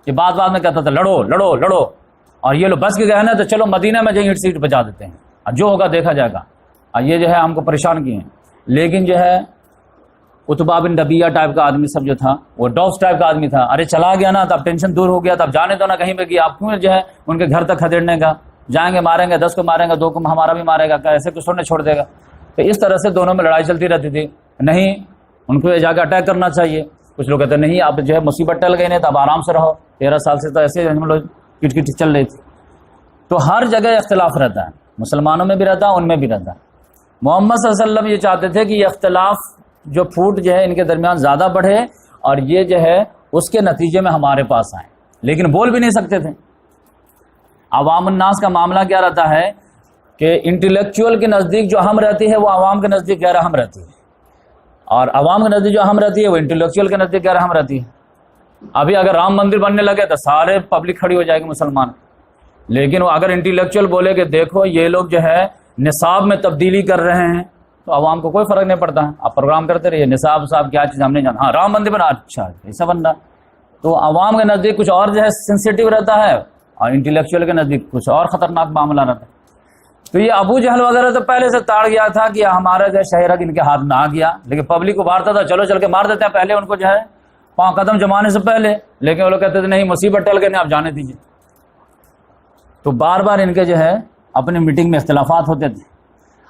B: یہ بات میں کہتا تھا لڑو لڑو لڑو, اور یہ لوگ بس کے گئے نا تو چلو مدینہ میں جائیں, سیٹ بجا دیتے ہیں, اور جو ہوگا دیکھا جائے گا. اور یہ جو ہے ہم کو پریشان کیے ہیں. لیکن جو ہے عتبہ بن ربیعہ ٹائپ کا آدمی سب جو تھا وہ ڈاگس ٹائپ کا آدمی تھا. ارے چلا گیا نا تو اب ٹینشن دور ہو گیا, تو اب جانے دو نا کہیں پہ, کہ آپ کیوں جو ہے ان کے گھر تک کھدیڑنے کا, جائیں گے ماریں گے, 10 کو ماریں گے, 2 کو ہمارا بھی مارے گا, ایسے کچھ نے چھوڑ دے گا. تو اس طرح سے دونوں میں لڑائی چلتی رہتی تھی. نہیں, ان کو جا کے اٹیک کرنا چاہیے. کچھ لوگ کہتے نہیں, آپ جو ہے مصیبت ٹل گئی نہیں تو اب آرام سے رہو. 13 سال سے تو ایسے ہم لوگ کٹ کٹ چل رہی تھی. تو ہر جگہ اختلاف رہتا ہے, مسلمانوں میں بھی رہتا ہے, ان میں بھی رہتا ہے. محمد صلی اللہ علیہ وسلم یہ چاہتے تھے کہ یہ اختلاف جو پھوٹ جو ہے ان کے درمیان زیادہ بڑھے اور یہ جو ہے اس کے نتیجے میں ہمارے پاس آئے, لیکن بول بھی نہیں سکتے تھے. عوام الناس کا معاملہ کیا رہتا ہے کہ انٹلیکچوئل کے نزدیک جو اہم رہتی ہے وہ عوام کے نزدیک غیر اہم رہتی ہے, اور عوام کے نزدیک جو اہم رہتی ہے وہ انٹلیکچوئل کے نزدیک غیر اہم رہتی ہے. ابھی اگر رام مندر بننے لگے تو سارے پبلک کھڑی ہو جائے گی مسلمان, لیکن وہ اگر انٹلیکچوئل بولے کہ دیکھو یہ لوگ جو ہے نصاب میں تبدیلی کر رہے ہیں تو عوام کو کوئی فرق نہیں پڑتا ہے, آپ پروگرام کرتے رہیے, نصاب صاحب کیا چیز ہم نہیں جانتے, ہاں رام مندر بنا, اچھا ایسا بن رہا. تو عوام کے نزدیک کچھ اور جو ہے سینسیٹیو رہتا ہے اور انٹلیکچوئل کے نزدیک کچھ اور خطرناک معاملہ رہتا ہے. تو یہ ابو جہل وغیرہ تو پہلے سے تاڑ گیا تھا کہ ہمارا جو ہے شہرک ان کے ہاتھ میں آ گیا، لیکن پبلک کو مارتا تھا، چلو چل کے مار دیتے ہیں پہلے ان کو جو ہے 5 قدم جمانے سے پہلے، لیکن وہ لوگ کہتے تھے نہیں مصیبت ٹل کے نہیں، آپ جانے دیجیے۔ تو بار بار ان کے جو ہے اپنی میٹنگ میں اختلافات ہوتے تھے۔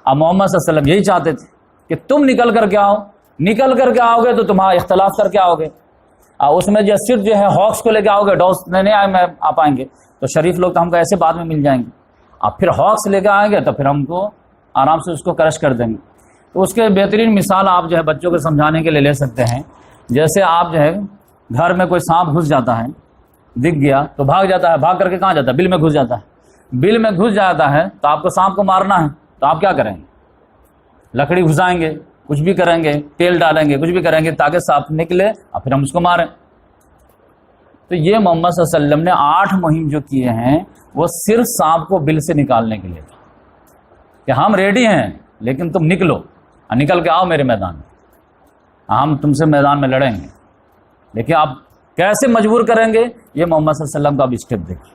B: اب محمد صلی اللہ علیہ وسلم یہی چاہتے تھے کہ تم نکل کر کے آؤ، نکل کر کے آؤ گے تو تمہارا اختلاف کر کے آؤ گے، اور اس میں جو صرف جو ہے ہاکس کو لے کے آؤ گے، ڈاگس نہیں آئے میں آ پائیں گے، تو شریف لوگ تو ہم کو ایسے بعد میں مل جائیں گے، اب پھر ہاکس لے کے آئیں گے تو پھر ہم کو آرام سے اس کو کرش کر دیں گے۔ تو اس کے بہترین مثال آپ جو ہے بچوں کو سمجھانے کے لیے لے سکتے ہیں، جیسے آپ جو ہے گھر میں کوئی سانپ گھس جاتا ہے، دکھ گیا تو بھاگ جاتا ہے، بھاگ کر کے کہاں جاتا ہے؟ بل میں گھس جاتا ہے، بل میں گھس جاتا ہے تو آپ کو سانپ کو مارنا ہے تو آپ کیا کریں گے؟ لکڑی گھسائیں گے، کچھ بھی کریں گے، تیل ڈالیں گے، کچھ بھی کریں گے تاکہ سانپ نکلے اور پھر ہم اس کو ماریں۔ تو یہ محمد صلی اللہ علیہ وسلم نے 8 مہم جو کیے ہیں وہ صرف سانپ کو بل سے نکالنے کے لیے تھا کہ ہم ریڈی ہیں لیکن تم نکلو، نکل کے آؤ میرے میدان میں، ہم تم سے میدان میں لڑیں گے، لیکن آپ کیسے مجبور کریں گے؟ یہ محمد صلی اللہ علیہ وسلم کا بھی اسٹیپ دیکھیے۔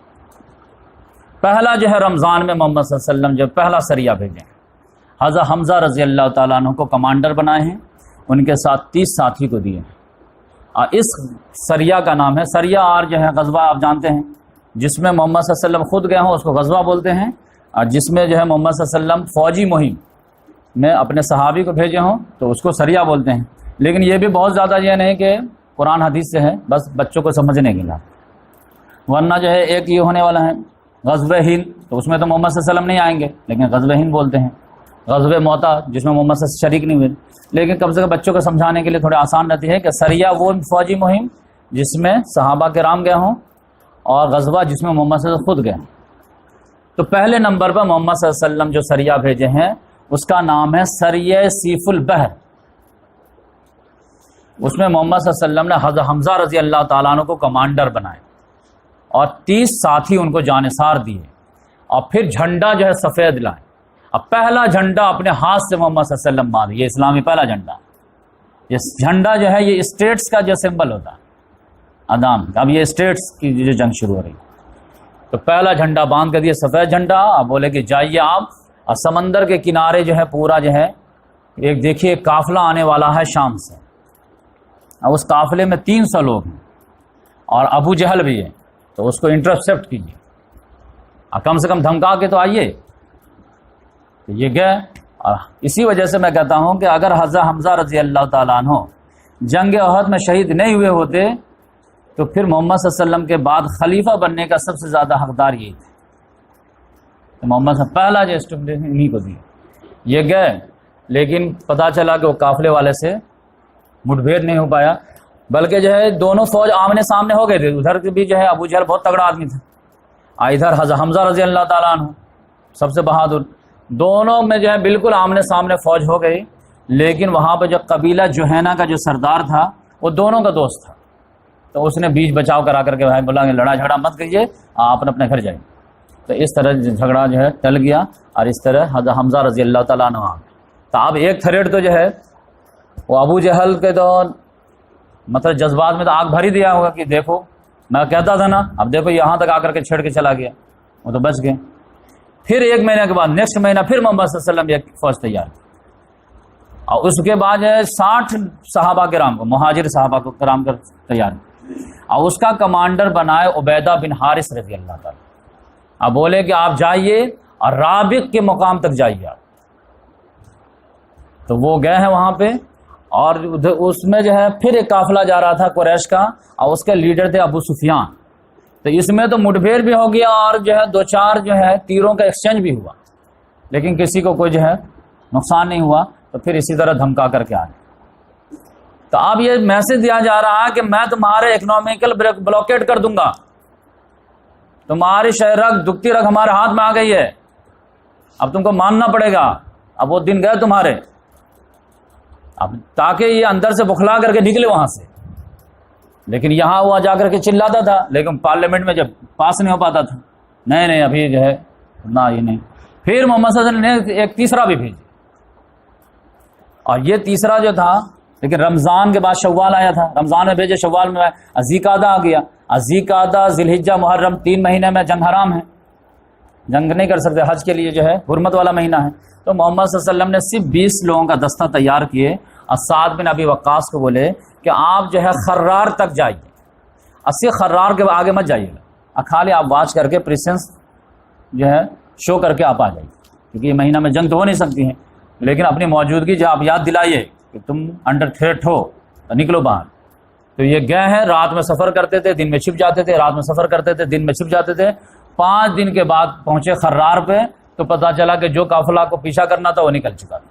B: پہلا جو ہے رمضان میں محمد صلی اللہ علیہ وسلم جب پہلا سریہ بھیجیں، حضرت حمزہ رضی اللہ تعالیٰ عنہ کو کمانڈر بنائے ہیں، ان کے ساتھ 30 ساتھی کو دیے ہیں، اور اس سریہ کا نام ہے سریہ، اور جو ہے غزوہ آپ جانتے ہیں جس میں محمد صلی اللہ علیہ وسلم خود گئے ہوں اس کو غزوہ بولتے ہیں، اور جس میں جو ہے محمد صلی اللہ علیہ وسلم فوجی مہم میں اپنے صحابی کو بھیجے ہوں تو اس کو سریہ بولتے ہیں۔ لیکن یہ بھی بہت زیادہ یہ نہیں کہ قرآن حدیث سے ہے، بس بچوں کو سمجھنے کے لیے، ورنہ جو ہے ایک یہ ہونے والا ہے غزوہ ہند، تو اس میں تو محمد صلی اللہ علیہ وسلم نہیں آئیں گے لیکن غزوہ ہند بولتے ہیں، غزوہ موتا جس میں محمد صلی اللہ علیہ وسلم شریک نہیں ہوئے، لیکن کم سے کم بچوں کو سمجھانے کے لیے تھوڑی آسان رہتی ہے کہ سریہ وہ فوجی مہم جس میں صحابہ کرام گئے ہوں، اور غزوہ جس میں محمد صلی اللہ علیہ وسلم خود گئے۔ تو پہلے نمبر پر محمد صلی اللہ علیہ وسلم جو سریہ بھیجے ہیں اس کا نام ہے سریہ سیف البحر۔ اس میں محمد صلی اللہ علیہ وسلم نے حضرت حمزہ رضی اللہ تعالیٰ عنہ کو کمانڈر بنائے اور 30 ساتھی ان کو جانثار دیے، اور پھر جھنڈا جو ہے سفید لائے، اب پہلا جھنڈا اپنے ہاتھ سے محمد صلی اللہ علیہ وسلم باندھے، یہ اسلامی پہلا جھنڈا، یہ جھنڈا جو ہے یہ اسٹیٹس کا جو سمبل ہوتا ہے عدام، اب یہ اسٹیٹس کی جو جنگ شروع ہو رہی، تو پہلا جھنڈا باندھ کر دیا سفید جھنڈا، اب بولے کہ جائیے آپ، اور سمندر کے کنارے جو ہے پورا جو ہے ایک دیکھیے قافلہ آنے والا ہے شام سے، اب اس قافلے میں 300 لوگ ہیں اور ابو جہل بھی ہے، تو اس کو انٹرسپٹ کیجیے، اور کم سے کم دھمکا کے تو آئیے۔ تو یہ گئے، اور اسی وجہ سے میں کہتا ہوں کہ اگر حضرت حمزہ رضی اللہ تعالیٰ عنہ جنگ احد میں شہید نہیں ہوئے ہوتے تو پھر محمد صلی اللہ علیہ وسلم کے بعد خلیفہ بننے کا سب سے زیادہ حقدار یہی تھے، تو محمد صلی اللہ علیہ وسلم پہلا جو اسٹیپ انہیں کو دی۔ یہ گئے، لیکن پتہ چلا کہ وہ قافلے والے سے مٹ بھیڑ نہیں ہو پایا، بلکہ جو ہے دونوں فوج آمنے سامنے ہو گئے تھے، ادھر بھی جو ہے ابو جہل بہت تگڑا آدمی تھا، ادھر حضرت حمزہ رضی اللہ تعالیٰ عنہ سب سے بہادر، دونوں میں جو ہے بالکل آمنے سامنے فوج ہو گئی، لیکن وہاں پہ جو قبیلہ جوہینہ کا جو سردار تھا وہ دونوں کا دوست تھا، تو اس نے بیچ بچاؤ کرا کر کے بھائی بولا کہ لڑا جھگڑا مت کیجیے، آپ اپنے گھر جائیں۔ تو اس طرح جھگڑا جو ہے ٹل گیا، اور اس طرح حضرت حمزہ رضی اللہ تعالیٰ عنہ آ گئے۔ تو اب ایک تھریڈ تو جو ہے وہ ابو جہل کے تو مطلب جذبات میں تو آگ بھر ہی دیا ہوگا کہ دیکھو میں کہتا تھا نا، اب دیکھو یہاں تک آ کر کے چھیڑ کے چلا گیا، وہ تو بچ گئے۔ پھر 1 مہینے کے بعد نیکسٹ مہینہ پھر محمد صلی اللہ علیہ وسلم ایک فوج تیار، اور اس کے بعد 60 صحابہ کرام کو، مہاجر صحابہ کو کرام کر تیار، اور اس کا کمانڈر بنائے عبیدہ بن حارث رضی اللہ تعالیٰ۔ اب بولے کہ آپ جائیے اور رابق کے مقام تک جائیے آپ، تو وہ گئے ہیں وہاں پہ، اور اس میں جو ہے پھر ایک قافلہ جا رہا تھا قریش کا، اور اس کے لیڈر تھے ابو سفیان، تو اس میں تو مٹبھیڑ بھی ہو گیا، اور جو ہے 2-4 جو ہے تیروں کا ایکسچینج بھی ہوا، لیکن کسی کو کوئی جو ہے نقصان نہیں ہوا، تو پھر اسی طرح دھمکا کر کے آئے۔ تو اب یہ میسج دیا جا رہا ہے کہ میں تمہارے اکنامیکل بلاکیٹ کر دوں گا، تمہاری شہرک دکھتی رکھ ہمارے ہاتھ میں آ گئی ہے، اب تم کو ماننا پڑے گا، اب وہ دن گئے تمہارے، اب تاکہ یہ اندر سے بخلا کر کے نکلے وہاں سے، لیکن یہاں وہ جا کر کے چلاتا تھا، لیکن پارلیمنٹ میں جب پاس نہیں ہو پاتا تھا، نہیں ابھی جو ہے نہ یہ نہیں۔ پھر محمد صلی اللہ علیہ وسلم نے ایک تیسرا بھی بھیجا، اور یہ تیسرا جو تھا، لیکن رمضان کے بعد شوال آیا تھا، رمضان میں بھیجے، شوال میں ذی قعدہ آ گیا، ذی قعدہ ذی الحجہ محرم 3 مہینے میں جنگ حرام ہے، جنگ نہیں کر سکتے، حج کے لیے جو ہے حرمت والا مہینہ ہے. تو محمد صلی اللہ علیہ وسلم نے صرف 20 لوگوں کا دستہ تیار کیے اور سعد بن ابی وقاص کو بولے کہ آپ جو ہے خرار تک جائیے، 80 خرار کے آگے مت جائیے گا، خالی آپ واچ کر کے پریسنس جو ہے شو کر کے آپ آ جائیے، کیونکہ یہ مہینہ میں جنگ تو ہو نہیں سکتی ہے، لیکن اپنی موجودگی جو آپ یاد دلائیے کہ تم انڈر تھریٹ ہو تو نکلو باہر. تو یہ گئے ہیں، رات میں سفر کرتے تھے، دن میں چھپ جاتے تھے، رات میں سفر کرتے تھے، دن میں چھپ جاتے تھے. 5 دن کے بعد پہنچے خرار پہ تو پتا چلا کہ جو قافلہ کو پیچھا کرنا تھا وہ نکل چکا تھا.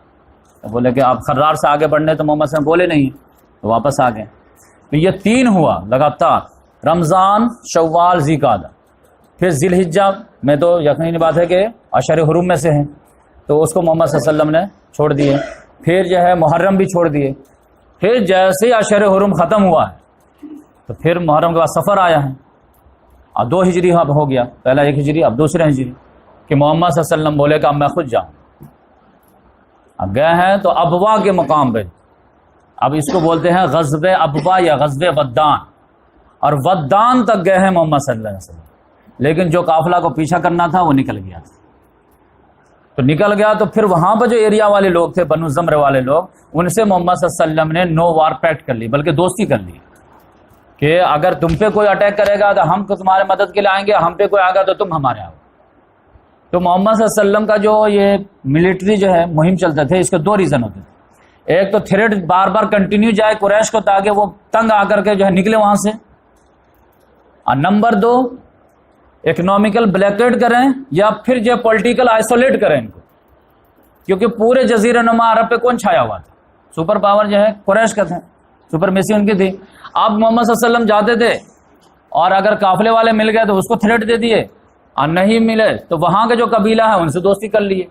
B: تو بولے کہ آپ خرار سے آگے بڑھنے تو محمد صلی اللہ علیہ وسلم بولے نہیں، تو واپس آ گئے. تو یہ 3 ہوا لگاتار، رمضان، شوال، ذی قعدہ. پھر ذی الحجہ میں تو یقینی بات ہے کہ اشہر حرم میں سے ہیں، تو اس کو محمد صلی اللہ علیہ وسلم نے چھوڑ دیے. پھر جو ہے محرم بھی چھوڑ دیے. پھر جیسے ہی اشہر حرم ختم ہوا ہے تو پھر محرم کے بعد سفر آیا ہے، اب 2 ہجری اب ہو گیا، پہلا 1 ہجری اب 2 ہجری، کہ محمد صلی اللہ علیہ وسلم بولے کہ اب میں خود جاؤں. اب گئے ہیں تو ابوا کے مقام پہ، اب اس کو بولتے ہیں غزوہ ابوا یا غزوہ ودان، اور ودان تک گئے ہیں محمد صلی اللہ علیہ وسلم. لیکن جو قافلہ کو پیچھا کرنا تھا وہ نکل گیا تھا. تو نکل گیا تو پھر وہاں پہ جو ایریا والے لوگ تھے، بنو زمرے والے لوگ، ان سے محمد صلی اللہ علیہ وسلم نے نو وار پیکٹ کر لی، بلکہ دوستی کر لی کہ اگر تم پہ کوئی اٹیک کرے گا تو ہم تمہارے مدد کے لیے آئیں گے، ہم پہ کوئی آئے گا تو تم ہمارے آؤ. تو محمد صلی اللہ علیہ وسلم کا جو یہ ملٹری جو ہے مہم چلتے تھے، اس کے 2 ریزن ہوتے تھے. ایک تو تھریٹ بار بار کنٹینیو جائے قریش کو تاکہ وہ تنگ آ کر کے جو ہے نکلے وہاں سے، اور نمبر 2 اکنامیکل بلیکڈ کریں یا پھر جو پولیٹیکل آئسولیٹ کریں ان کو، کیونکہ پورے جزیرہ نما عرب پہ کون چھایا ہوا تھا؟ سپر پاور جو ہے قریش کا تھا، سپرمیسی ان کی تھی. اب محمد صلی اللہ علیہ وسلم جاتے تھے اور اگر قافلے والے مل گئے تو اس کو تھریٹ دے دیے، اور نہیں ملے تو وہاں کے جو قبیلہ ہے ان سے دوستی کر لیے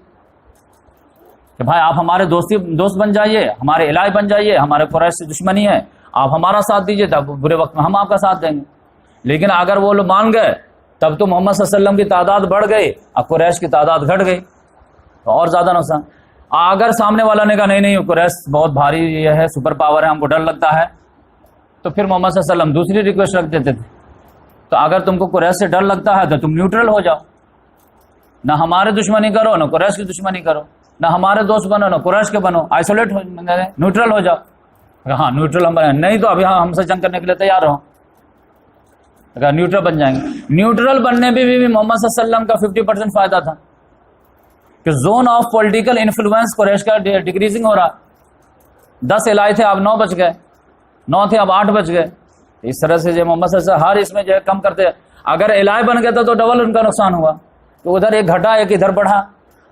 B: کہ بھائی آپ ہمارے دوست بن جائیے، ہمارے الہ بن جائیے، ہمارے قریش سے دشمنی ہے، آپ ہمارا ساتھ دیجیے تب برے وقت میں ہم آپ کا ساتھ دیں گے. لیکن اگر وہ لوگ مان گئے تب تو محمد صلی اللہ علیہ وسلم کی تعداد بڑھ گئی اور قریش کی تعداد گھٹ گئی، تو اور زیادہ نقصان. اگر سامنے والا نے کہا نہیں قریش بہت بھاری یہ ہے، سپر پاور ہے، ہم کو ڈر لگتا ہے، تو پھر محمد صلی اللہ علیہ وسلم دوسری ریکویسٹ رکھ دیتے تھے. تو اگر تم کو قریش سے ڈر لگتا ہے تو تم نیوٹرل ہو جاؤ، نہ ہمارے دشمنی کرو نہ قریش کی دشمنی کرو، نہ ہمارے دوست بنو نہ قریش کے بنو، آئسولیٹ ہو، نیوٹرل ہو جاؤ. ہاں نیوٹرل ہم بنے، نہیں تو ابھی ہم سے جنگ کرنے کے لیے تیار رہو. اگر نیوٹرل بن جائیں گے، نیوٹرل بننے میں بھی محمد صلی اللہ علیہ وسلم کا 50% فائدہ تھا کہ زون آف پولیٹیکل انفلوئنس قریش کا ڈیکریزنگ ہو رہا. 10 الائے تھے اب 9 بچ گئے، 9 تھے اب 8 بچ گئے. اس طرح سے جو محمد صلی اللہ علیہ وسلم ہر اس میں جو ہے کم کرتے، اگر الائے بن گئے تو ڈبل ان کا نقصان ہوا، تو ادھر ایک گھٹا ایک ادھر بڑھا،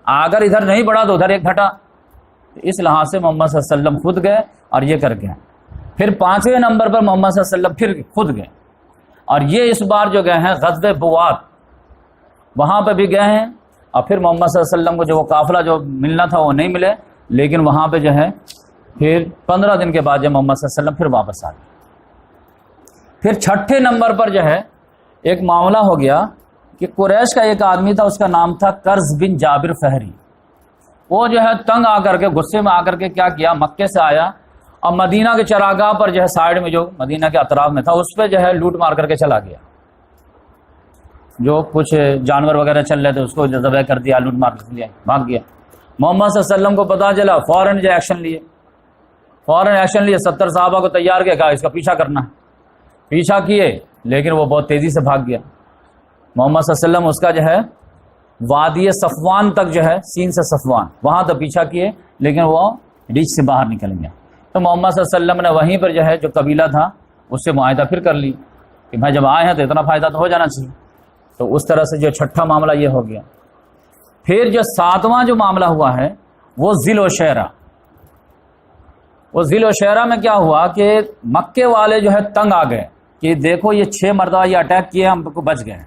B: اگر ادھر نہیں بڑھا تو ادھر ایک گھٹا. اس لحاظ سے محمد صلی اللہ علیہ وسلم خود گئے اور یہ کر گئے. پھر 5ویں نمبر پر محمد صلی اللہ علیہ وسلم پھر خود گئے، اور یہ اس بار جو گئے ہیں غزوہ بوات، وہاں پہ بھی گئے ہیں. اور پھر محمد صلی اللہ علیہ وسلم کو جو وہ قافلہ جو ملنا تھا وہ نہیں ملے، لیکن وہاں پہ جو ہے پھر 15 دن کے بعد جب محمد صلی اللہ علیہ وسلم پھر واپس آ گئے. پھر 6 نمبر پر جو ہے ایک معاملہ ہو گیا کہ قریش کا ایک آدمی تھا، اس کا نام تھا کرز بن جابر فہری. وہ جو ہے تنگ آ کر کے، غصے میں آ کر کے کیا کیا، مکے سے آیا اور مدینہ کے چراگاہ پر جو ہے سائڈ میں جو مدینہ کے اطراف میں تھا اس پہ جو ہے لوٹ مار کر کے چلا گیا. جو کچھ جانور وغیرہ چل رہے تھے اس کو ذبح کر دیا، لوٹ مار کر دیا، بھاگ گیا. محمد صلی اللہ علیہ وسلم کو پتا چلا، فوراً جو ایکشن لیے 70 صحابہ کو تیار کیا، کہا اس کا پیچھا کرنا ہے. پیچھا کیے لیکن وہ بہت تیزی سے بھاگ گیا. محمد صلی اللہ علیہ وسلم اس کا جو ہے وادی صفوان تک جو ہے، سین سے صفوان وہاں تک پیچھا کیے، لیکن وہ ریچ سے باہر نکل گیا. تو محمد صلی اللہ علیہ وسلم نے وہیں پر جو ہے جو قبیلہ تھا اس سے معاہدہ پھر کر لی کہ بھائی جب آئے ہیں تو اتنا فائدہ تو ہو جانا چاہیے. تو اس طرح سے جو 6 معاملہ یہ ہو گیا. پھر جو 7واں جو معاملہ ہوا ہے وہ ذیل و شعرہ. وہ ذیل و شعرہ میں کیا ہوا کہ مکے والے جو ہے تنگ آ گئے کہ دیکھو یہ 6 مرتبہ یہ اٹیک کیے، ہم کو بچ گئے.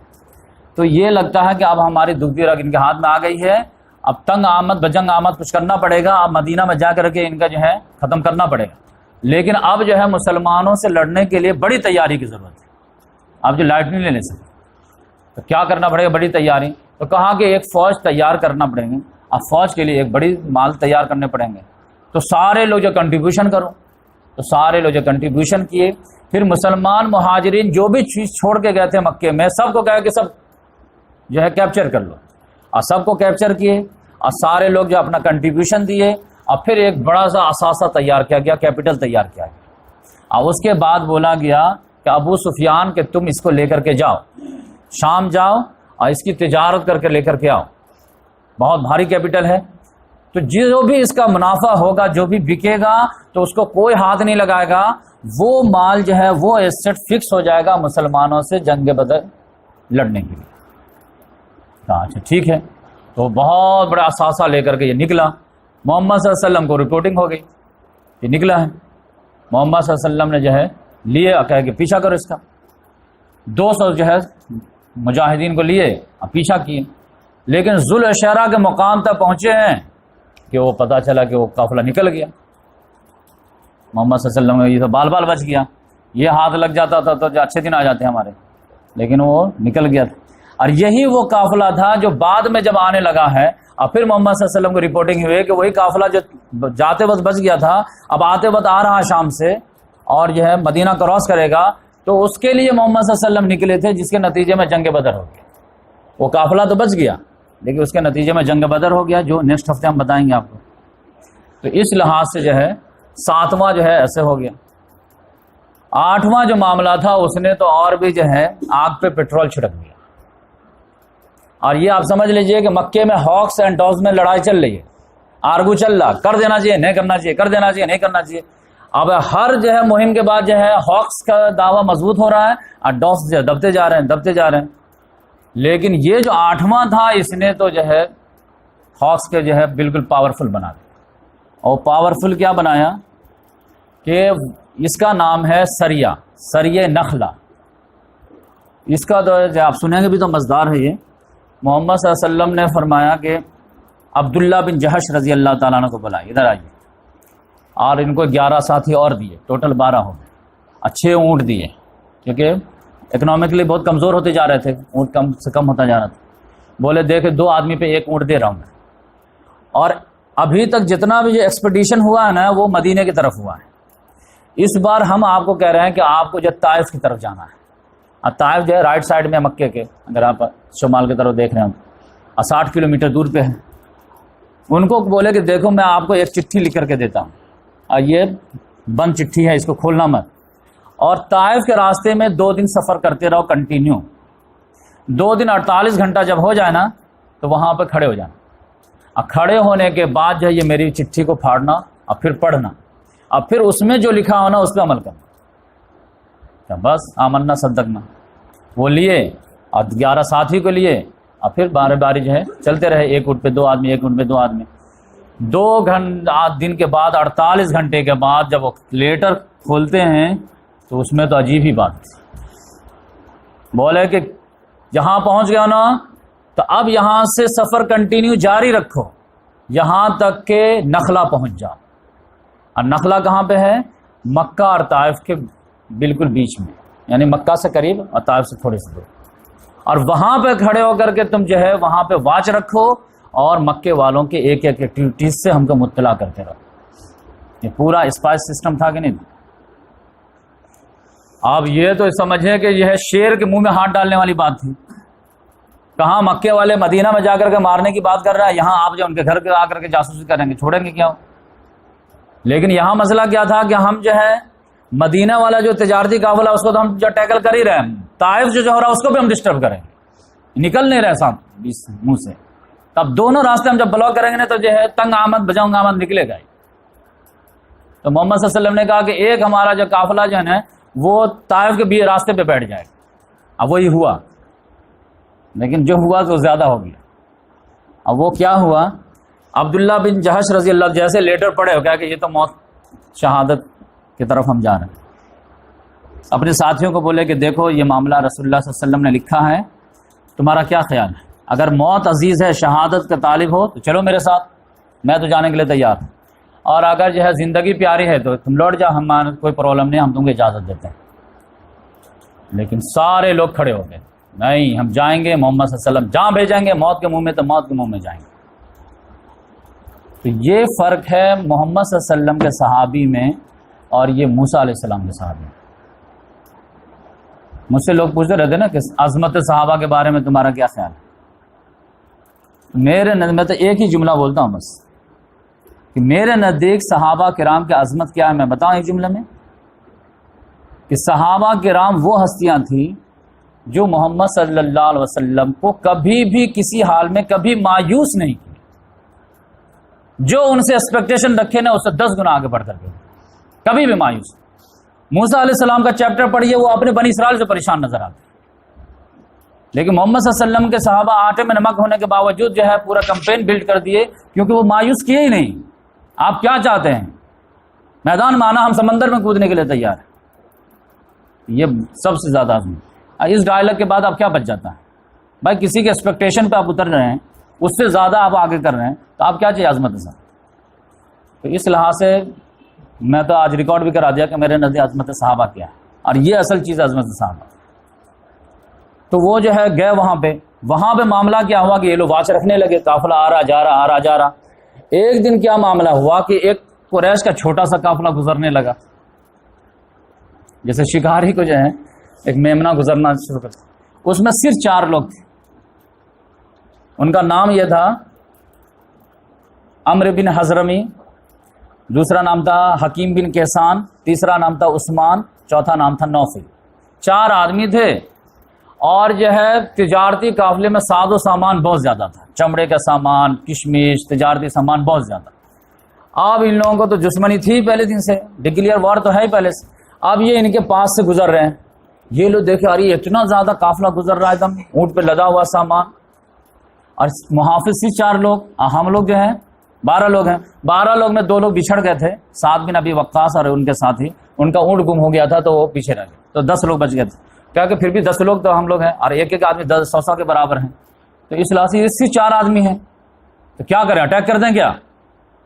B: تو یہ لگتا ہے کہ اب ہماری دکھتی رگ ان کے ہاتھ میں آ گئی ہے، اب تنگ آمد بجنگ آمد کچھ کرنا پڑے گا، اب مدینہ میں جا کر کے ان کا جو ہے ختم کرنا پڑے گا. لیکن اب جو ہے مسلمانوں سے لڑنے کے لیے بڑی تیاری کی ضرورت ہے. اب جو لائٹ نہیں لے سکتے تو کیا کرنا پڑے گا، بڑی تیاری. تو کہا کہ ایک فوج تیار کرنا پڑیں گے، اب فوج کے لیے ایک بڑی مال تیار کرنے پڑیں گے. تو سارے لوگ جو کنٹریبیوشن کرو، تو سارے لوگ جو کنٹریبیوشن کیے. پھر مسلمان مہاجرین جو بھی چیز چھوڑ کے گئے تھے مکے میں، سب کو کہا کہ سب جو ہے کیپچر کر لو. اور سب کو کیپچر کیے اور سارے لوگ جو اپنا کنٹریبیوشن دیے اور پھر ایک بڑا سا اثاثہ تیار کیا گیا، کیپٹل تیار کیا گیا، اور اس کے بعد بولا گیا کہ ابو سفیان کہ تم اس کو لے کر کے جاؤ، شام جاؤ اور اس کی تجارت کر کے لے کر کے آؤ، بہت بھاری کیپٹل ہے، تو جو بھی اس کا منافع ہوگا، جو بھی بکے گا تو اس کو کوئی ہاتھ نہیں لگائے گا، وہ مال جو ہے وہ ایسٹ فکس ہو جائے گا مسلمانوں سے جنگ بدر لڑنے کے لیے۔ اچھا ٹھیک ہے، تو بہت بڑا اثاثہ لے کر کے یہ نکلا، محمد صلی اللہ علیہ وسلم کو رپورٹنگ ہو گئی یہ نکلا ہے، محمد صلی اللہ علیہ وسلم نے جو ہے لیے اور کہا کہ پیچھا کرو اس کا، 200 جو ہے مجاہدین کو لیے اور پیچھا کیے، لیکن ذوالعشیرہ کے مقام تک پہنچے ہیں کہ وہ پتہ چلا کہ وہ قافلہ نکل گیا، محمد صلی اللہ علیہ وسلم یہ تو بال بال بچ گیا، یہ ہاتھ لگ جاتا تھا تو اچھے دن آ جاتے ہمارے، لیکن وہ نکل گیا تھا۔ اور یہی وہ قافلہ تھا جو بعد میں جب آنے لگا ہے اور پھر محمد صلی اللہ علیہ وسلم کو رپورٹنگ ہوئی کہ وہی قافلہ جو جاتے وقت بچ گیا تھا اب آتے وقت آ رہا شام سے اور جو ہے مدینہ کراس کرے گا، تو اس کے لیے محمد صلی اللہ علیہ وسلم نکلے تھے، جس کے نتیجے میں جنگ بدر ہو گیا۔ وہ قافلہ تو بچ گیا لیکن اس کے نتیجے میں جنگ بدر ہو گیا، جو نیکسٹ ہفتے ہم بتائیں گے آپ کو۔ تو اس لحاظ سے جو ہے 7واں جو ہے ایسے ہو گیا۔ 8واں جو معاملہ تھا اس نے تو اور بھی جو ہے آگ پہ پیٹرول چھڑک دیا، اور یہ آپ سمجھ لیجئے کہ مکے میں ہاکس اینڈ ڈاگز میں لڑائی چل رہی ہے، آرگو چل رہا، کر دینا چاہیے نہیں کرنا چاہیے، کر دینا چاہیے نہیں کرنا چاہیے۔ اب ہر جو ہے مہم کے بعد جو ہے ہاکس کا دعویٰ مضبوط ہو رہا ہے اور ڈاگز جو ہے دبتے جا رہے ہیں، لیکن یہ جو 8واں تھا اس نے تو جو ہے ہاکس کے جو ہے بالکل پاورفل بنا دیا، اور پاورفل کیا بنایا کہ اس کا نام ہے سریہ نخلہ۔ اس کا تو آپ سنیں گے بھی تو مزدار ہے یہ۔ محمد صلی اللہ علیہ وسلم نے فرمایا کہ عبداللہ بن جہش رضی اللہ تعالیٰ عنہ کو بلائے، ادھر آئیے، اور ان کو 11 ساتھی اور دیے، ٹوٹل 12 ہو گئے، اچھے اونٹ دیے، کیونکہ اکنامکلی بہت کمزور ہوتے جا رہے تھے، اونٹ کم سے کم ہوتا جا رہا تھا۔ بولے دیکھے 2 آدمی پہ 1 اونٹ دے رہا ہوں میں، اور ابھی تک جتنا بھی جو ایکسپیڈیشن ہوا ہے نا وہ مدینے کی طرف ہوا ہے، اس بار ہم آپ کو کہہ رہے ہیں کہ آپ کو جو طائف کی طرف جانا ہے، اور طائف جو ہے رائٹ سائڈ میں مکے کے، اگر آپ شمال کی طرف دیکھ رہے ہیں اور 60 کلومیٹر دور پہ ہے۔ ان کو بولے کہ دیکھو میں آپ کو ایک چٹھی لکھ کر کے دیتا ہوں، اور یہ بند چٹھی ہے، اس کو کھولنا مت، اور طائف کے راستے میں 2 دن سفر کرتے رہو کنٹینیو، 2 دن 48 گھنٹہ جب ہو جائے نا تو وہاں پہ کھڑے ہو جانا، اور کھڑے ہونے کے بعد جو ہے یہ میری چٹھی کو پھاڑنا اور پھر پڑھنا، اور پھر اس میں جو لکھا ہونا اس پہ عمل کرنا، بس آمنا صدقنا۔ وہ لیے اور 11 ساتھی کو لیے اور پھر باری باری جو ہے چلتے رہے، 1 اونٹ پہ 2 آدمی، 1 اونٹ پہ 2 آدمی۔ 2 دن کے بعد 48 گھنٹے کے بعد جب وہ لیٹر کھولتے ہیں تو اس میں تو عجیب ہی بات تھی، بولے کہ جہاں پہنچ گیا نا تو اب یہاں سے سفر کنٹینیو جاری رکھو یہاں تک کہ نخلا پہنچ جاؤ، اور نخلا کہاں پہ ہے؟ مکہ اور طائف کے بالکل بیچ میں، یعنی مکہ سے قریب اور طائف سے تھوڑے سے دور، اور وہاں پہ کھڑے ہو کر کے تم جو ہے وہاں پہ واچ رکھو اور مکے والوں کے ایک ایک ایکٹیویٹیز سے ہم کو مطلع کرتے رہو۔ یہ پورا اسپائس سسٹم تھا کہ نہیں؟ اب یہ تو سمجھیں کہ یہ ہے شیر کے منہ میں ہاتھ ڈالنے والی بات تھی، کہاں مکے والے مدینہ میں جا کر کے مارنے کی بات کر رہا ہے، یہاں آپ جو ان کے گھر آ کر کے جاسوسی کریں گے، چھوڑیں گے کیا؟ لیکن یہاں مسئلہ کیا تھا کہ ہم جو ہے مدینہ والا جو تجارتی قافلہ اس کو تو ہم جو ٹیکل کر ہی رہے ہیں، طائف جو ہو رہا ہے اس کو بھی ہم ڈسٹرب کریں گے، نکل نہیں رہے ساتھ منہ سے، تب دونوں راستے ہم جب بلاک کریں گے تو جو ہے تنگ آمد بجاؤں آمد نکلے گا۔ تو محمد صلی اللہ علیہ وسلم نے کہا کہ ایک ہمارا جو قافلہ جو ہے نا وہ طائف کے بھی راستے پہ بیٹھ جائے، اب وہی ہوا، لیکن جو ہوا تو زیادہ ہو گیا۔ اب وہ کیا ہوا؟ عبداللہ بن جہش رضی اللہ جیسے لیٹر پڑے ہو گیا کہ یہ تو موت شہادت کی طرف ہم جا رہے ہیں، اپنے ساتھیوں کو بولے کہ دیکھو یہ معاملہ رسول اللہ صلی اللہ علیہ وسلم نے لکھا ہے، تمہارا کیا خیال ہے؟ اگر موت عزیز ہے، شہادت کا طالب ہو تو چلو میرے ساتھ، میں تو جانے کے لیے تیار ہوں، اور اگر جو ہے زندگی پیاری ہے تو تم لوٹ جاؤ، ہمارا کوئی پرابلم نہیں، ہم تم کو اجازت دیتے ہیں۔ لیکن سارے لوگ کھڑے ہو گئے، نہیں ہم جائیں گے، محمد صلی اللہ علیہ وسلم جہاں بھیجیں گے موت کے منہ میں تو موت کے منہ میں جائیں گے۔ تو یہ فرق ہے محمد صلی اللہ علیہ وسلم کے صحابی میں اور یہ موسیٰ علیہ السلام کے صحابی میں۔ مجھ سے لوگ پوچھتے رہتے نا کہ عظمت صحابہ کے بارے میں تمہارا کیا خیال ہے؟ میرے میں تو ایک ہی جملہ بولتا ہوں بس کہ میرے نزدیک صحابہ کرام کی عظمت کیا ہے، میں بتاؤں ایک جملے میں کہ صحابہ کرام وہ ہستیاں تھیں جو محمد صلی اللہ علیہ وسلم کو کبھی بھی کسی حال میں کبھی مایوس نہیں کی، جو ان سے ایکسپیکٹیشن رکھے نا اس سے 10 گنا آگے بڑھ کر گئے، کبھی بھی مایوس۔ موسیٰ علیہ السلام کا چیپٹر پڑھیے، وہ اپنے بنی اسرائیل سے پریشان نظر آتے، لیکن محمد صلی اللہ علیہ وسلم کے صحابہ آٹے میں نمک ہونے کے باوجود جو ہے پورا کمپین بلڈ کر دیے، کیونکہ وہ مایوس کیے ہی نہیں۔ آپ کیا چاہتے ہیں؟ میدان میں آنا، ہم سمندر میں کودنے کے لیے تیار ہیں۔ یہ سب سے زیادہ آدمی اس ڈائلاگ کے بعد آپ کیا بچ جاتا ہے؟ بھائی کسی کے ایکسپیکٹیشن پہ آپ اتر رہے ہیں، اس سے زیادہ آپ آگے کر رہے ہیں، تو آپ کیا چاہیے عظمت ہے؟ تو اس لحاظ سے میں تو آج ریکارڈ بھی کرا دیا کہ میرے نزدیک عظمت صحابہ کیا ہے، اور یہ اصل چیز عظمت صحابہ۔ تو وہ جو ہے گئے وہاں پہ معاملہ کیا ہوا کہ یہ لوگ واچ رکھنے لگے، قافلہ آ رہا جا رہا۔ ایک دن کیا معاملہ ہوا کہ ایک قریش کا چھوٹا سا قافلہ گزرنے لگا، جیسے شکاری کو جو ہے ایک میمنہ گزرنا شروع کر، اس میں صرف 4 لوگ تھے۔ ان کا نام یہ تھا عمرو بن حضرمی، دوسرا نام تھا حکیم بن کیسان، تیسرا نام تھا عثمان، چوتھا نام تھا نوفل۔ 4 آدمی تھے، اور جو ہے تجارتی قافلے میں ساز و سامان بہت زیادہ تھا، چمڑے کا سامان، کشمش، تجارتی سامان بہت زیادہ۔ اب ان لوگوں کو تو دشمنی تھی پہلے دن سے، ڈکلیئر وار تو ہے ہی پہلے سے۔ اب یہ ان کے پاس سے گزر رہے ہیں، یہ لوگ دیکھے ارے اتنا زیادہ قافلہ گزر رہا ہے، ایک دم اونٹ پہ لدا ہوا سامان، اور محافظ سے 4 لوگ، ہم لوگ جو ہیں 12 لوگ ہیں۔ 12 لوگ میں 2 لوگ بچھڑ گئے تھے، سعد بن ابی وقاص اور ان کے ساتھی، ان کا اونٹ گم ہو گیا تھا تو وہ پیچھے رہ گئے، تو 10 لوگ بچ گئے تھے۔ کیا کہ پھر بھی 10 لوگ تو ہم لوگ ہیں، اور ایک آدمی 100 کے برابر ہیں، تو اس لحاظ سے اس سے 4 آدمی ہیں، تو کیا کریں؟ اٹیک کر دیں کیا؟